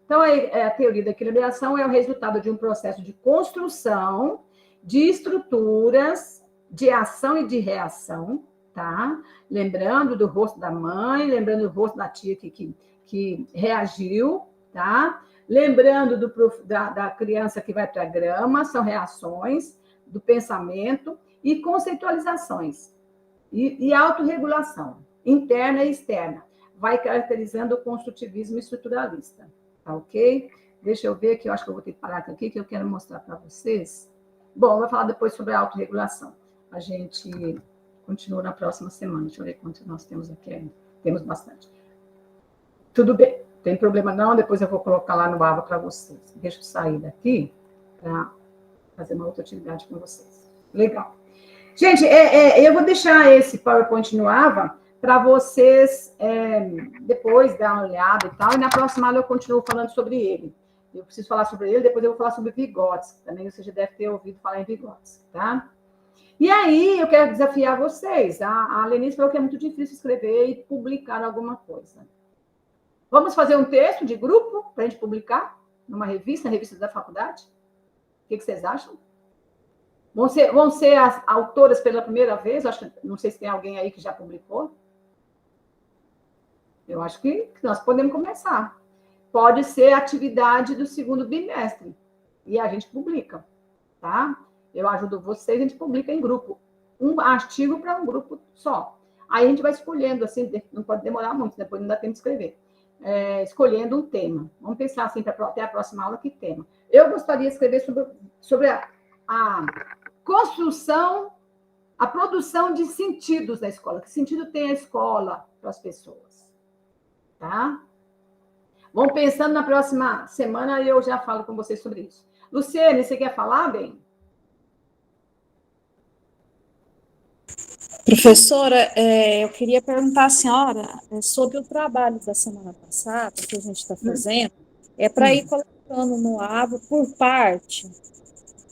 A: Então, a teoria da equilibração é o resultado de um processo de construção de estruturas de ação e de reação, tá? Lembrando do rosto da mãe, lembrando do rosto da tia que reagiu, tá? Lembrando da criança que vai para a grama, são reações do pensamento e conceitualizações. E autorregulação, interna e externa. Vai caracterizando o construtivismo estruturalista, tá ok? Deixa eu ver, que eu acho que eu vou ter que parar aqui, que eu quero mostrar para vocês. Bom, eu vou falar depois sobre a autorregulação. A gente continua na próxima semana. Deixa eu ver quanto nós temos aqui ainda. Temos bastante. Tudo bem, não tem problema não. Depois eu vou colocar lá no Ava para vocês. Deixa eu sair daqui para fazer uma outra atividade com vocês. Legal. Gente, eu vou deixar esse PowerPoint no Ava para vocês depois dar uma olhada e tal. E na próxima aula eu continuo falando sobre ele. Eu preciso falar sobre ele, depois eu vou falar sobre Vygotsky. Também você já deve ter ouvido falar em Vygotsky, tá? E aí, eu quero desafiar vocês. A Lenice falou que é muito difícil escrever e publicar alguma coisa. Vamos fazer um texto de grupo para a gente publicar numa revista da faculdade? O que vocês acham? Vão ser as autoras pela primeira vez? Não sei se tem alguém aí que já publicou. Eu acho que nós podemos começar. Pode ser atividade do segundo bimestre. E a gente publica, tá? Eu ajudo vocês, a gente publica em grupo. Um artigo para um grupo só. Aí a gente vai escolhendo, assim, não pode demorar muito, depois não dá tempo de escrever. Escolhendo um tema. Vamos pensar, assim, até a próxima aula, que tema. Eu gostaria de escrever sobre a construção, a produção de sentidos da escola. Que sentido tem a escola para as pessoas? Tá? Vão pensando na próxima semana e eu já falo com vocês sobre isso. Luciene, você quer falar, bem?
B: Professora, eu queria perguntar à senhora sobre o trabalho da semana passada, que a gente está fazendo, para ir colocando no Ava por parte,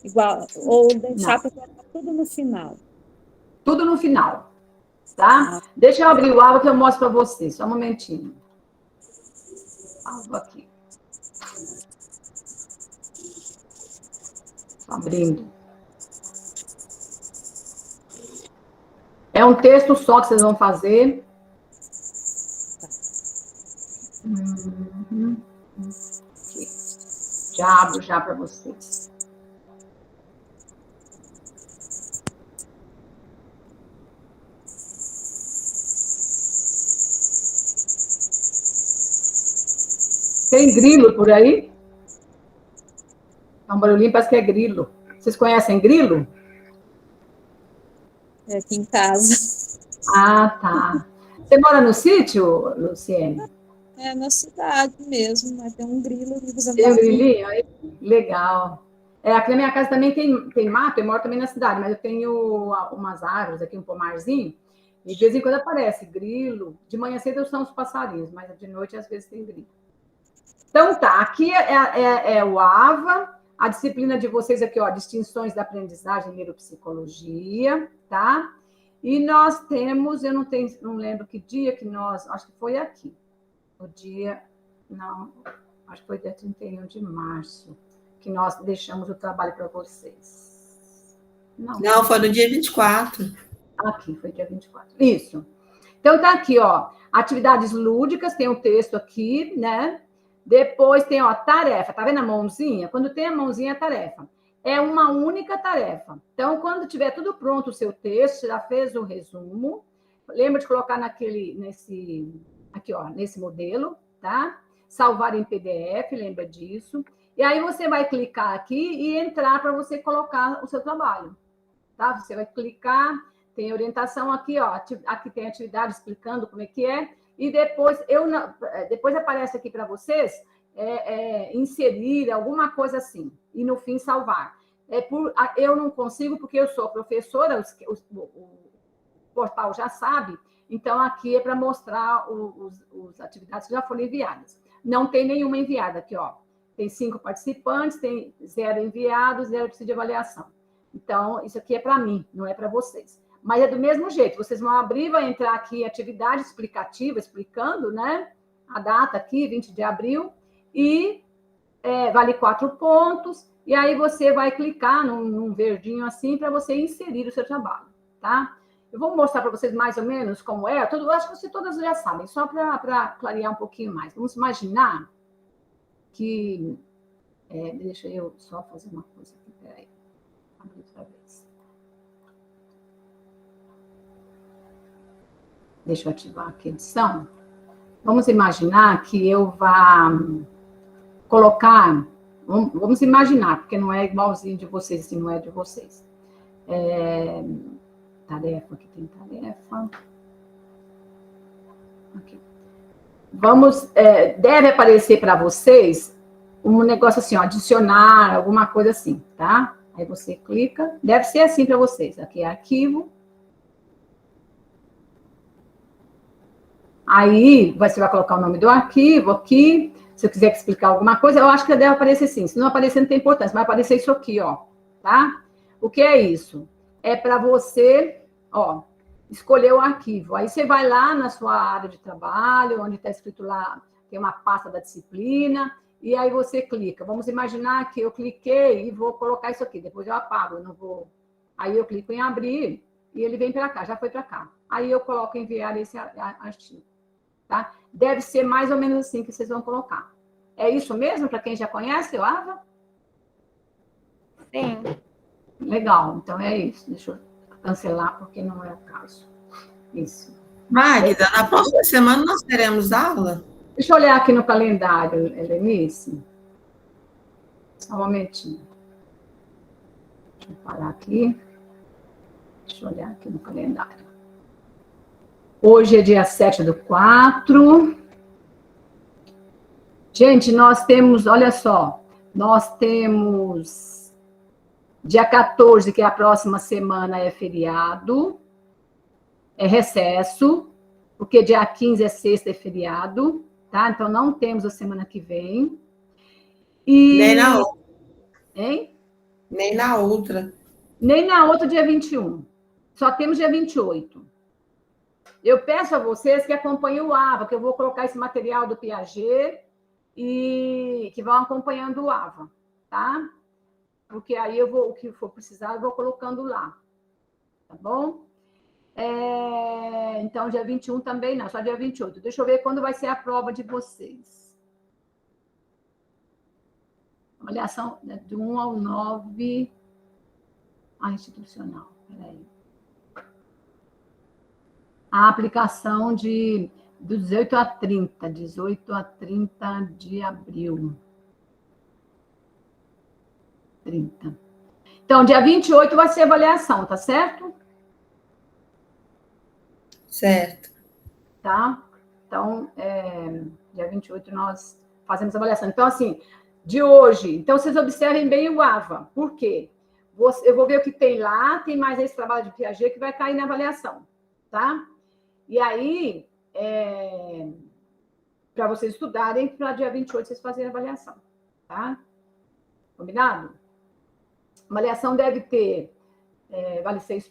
B: Igual, ou deixar para colocar tudo no final?
A: Tudo no final, tá? Deixa eu abrir o AVA que eu mostro para vocês. Só um momentinho. AVA aqui. Tô abrindo. É um texto só que vocês vão fazer. Aqui. Já abro já para vocês. Tem grilo por aí? É um barulhinho, parece que é grilo. Vocês conhecem grilo?
B: É aqui em casa.
A: Ah, tá. Você mora no sítio, Luciene?
B: É na cidade mesmo, mas tem um grilo ali fazendo
A: Tem um
B: barulho.
A: grilinho? Aí, legal. Aqui na minha casa também tem mato, eu moro também na cidade, mas eu tenho umas árvores aqui, um pomarzinho, e de vez em quando aparece grilo. De manhã cedo são os passarinhos, mas de noite às vezes tem grilo. Então tá, aqui é o AVA, a disciplina de vocês aqui, ó, distinções da aprendizagem e neuropsicologia, tá? E nós temos, eu não lembro que dia que nós, acho que foi aqui, acho que foi dia 31 de março, que nós deixamos o trabalho para vocês.
D: Não, foi no dia 24.
A: Aqui, foi dia 24. Isso. Então tá aqui, ó, atividades lúdicas, tem um texto aqui, né? Depois tem, ó, tarefa, tá vendo a mãozinha? Quando tem a mãozinha, é tarefa. É uma única tarefa. Então, quando tiver tudo pronto o seu texto, já fez o resumo, lembra de colocar nesse modelo, tá? Salvar em PDF, lembra disso. E aí você vai clicar aqui e entrar para você colocar o seu trabalho, tá? Você vai clicar, tem orientação aqui, ó, aqui tem atividade explicando como é que é, e depois aparece aqui para vocês inserir alguma coisa assim, e no fim salvar. Eu não consigo, porque eu sou professora, o portal já sabe, então aqui é para mostrar as atividades que já foram enviadas. Não tem nenhuma enviada aqui, ó. Tem 5 participantes, tem 0 enviados, 0 precisa de avaliação. Então, isso aqui é para mim, não é para vocês. Mas é do mesmo jeito, vocês vão abrir, vai entrar aqui atividade explicativa, explicando, né? A data aqui, 20 de abril, e vale 4 pontos, e aí você vai clicar num verdinho assim para você inserir o seu trabalho, tá? Eu vou mostrar para vocês mais ou menos como é. Eu acho que vocês todas já sabem, só para clarear um pouquinho mais. Vamos imaginar que... deixa eu só fazer uma coisa aqui, peraí. Abrir outra vez. Deixa eu ativar aqui a edição. Vamos imaginar que eu vá colocar... Vamos imaginar, porque não é igualzinho de vocês, assim, não é de vocês. Tarefa, aqui tem tarefa. Aqui. Deve aparecer para vocês um negócio assim, ó, adicionar, alguma coisa assim, tá? Aí você clica, deve ser assim para vocês. Aqui é arquivo. Aí você vai colocar o nome do arquivo aqui. Se eu quiser explicar alguma coisa, eu acho que deve aparecer sim. Se não aparecer, não tem importância. Vai aparecer isso aqui, ó, tá? O que é isso? É para você, ó, escolher o arquivo. Aí você vai lá na sua área de trabalho, onde está escrito lá, tem uma pasta da disciplina, e aí você clica. Vamos imaginar que eu cliquei e vou colocar isso aqui. Depois eu apago, eu não vou... Aí eu clico em abrir e ele vem para cá, já foi para cá. Aí eu coloco enviar esse artigo, tá? Deve ser mais ou menos assim que vocês vão colocar. É isso mesmo, para quem já conhece o AVA?
E: Sim.
A: Legal, então é isso. Deixa eu cancelar, porque não é o caso. Isso.
D: Magda, na próxima semana nós teremos aula?
A: Deixa eu olhar aqui no calendário, Helenice. Só um momentinho. Deixa eu parar aqui. Deixa eu olhar aqui no calendário. Hoje é dia 7/4. Gente, nós temos, olha só, nós temos dia 14, que é a próxima semana, é feriado, é recesso, porque dia 15 é sexta, é feriado, tá? Então, não temos a semana que vem.
D: Nem na outra.
A: Hein?
D: Nem na outra.
A: Nem na outra, dia 21. Só temos dia 28. Eu peço a vocês que acompanhem o AVA, que eu vou colocar esse material do Piaget e que vão acompanhando o AVA, tá? Porque aí eu vou, o que for precisar, eu vou colocando lá. Tá bom? Então, dia 21 também não, só dia 28. Deixa eu ver quando vai ser a prova de vocês. Avaliação de 1 ao 9. Institucional. Peraí. A aplicação de 18 a 30. 18 a 30 de abril. 30. Então, dia 28 vai ser avaliação, tá certo?
D: Certo.
A: Tá? Então, dia 28 nós fazemos a avaliação. Então, assim, de hoje, então vocês observem bem o AVA. Por quê? Eu vou ver o que tem lá, tem mais esse trabalho de Piaget que vai cair na avaliação, tá? E aí, para vocês estudarem, para dia 28 vocês fazerem a avaliação, tá? Combinado? A avaliação deve ter, vale 6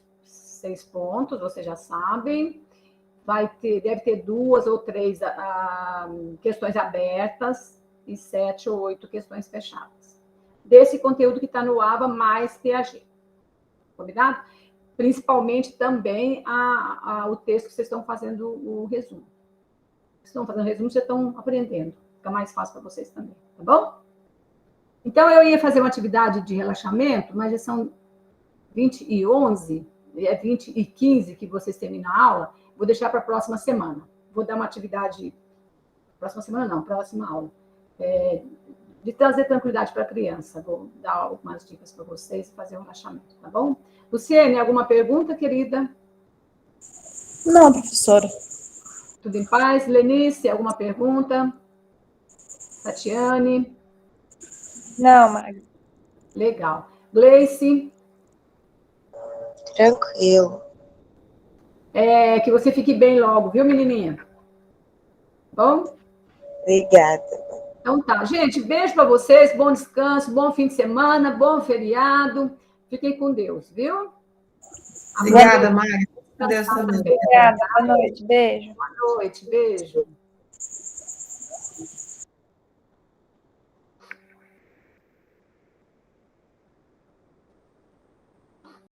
A: pontos, vocês já sabem. Deve ter 2 ou 3 questões abertas e 7 ou 8 questões fechadas. Desse conteúdo que está no AVA mais Piaget. Combinado? Principalmente também o texto que vocês estão fazendo o resumo. Vocês estão fazendo o resumo, vocês estão aprendendo. Fica mais fácil para vocês também, tá bom? Então, eu ia fazer uma atividade de relaxamento, mas já são 20h11, 20h15 que vocês terminam a aula. Vou deixar para a próxima semana. Vou dar uma atividade... Próxima semana não, próxima aula. De trazer tranquilidade para a criança. Vou dar algumas dicas para vocês e fazer um relaxamento, tá bom? Luciene, alguma pergunta, querida?
B: Não, professora.
A: Tudo em paz? Lenice, alguma pergunta? Tatiane?
E: Não, Magda.
A: Legal. Gleice?
C: Tranquilo.
A: Que você fique bem logo, viu, menininha? Bom?
C: Obrigada.
A: Então tá. Gente, beijo para vocês, bom descanso, bom fim de semana, bom feriado. Fiquem com Deus, viu?
D: Obrigada, Magda. Deus também.
E: Obrigada. Boa noite. Beijo.
A: Boa noite. Beijo.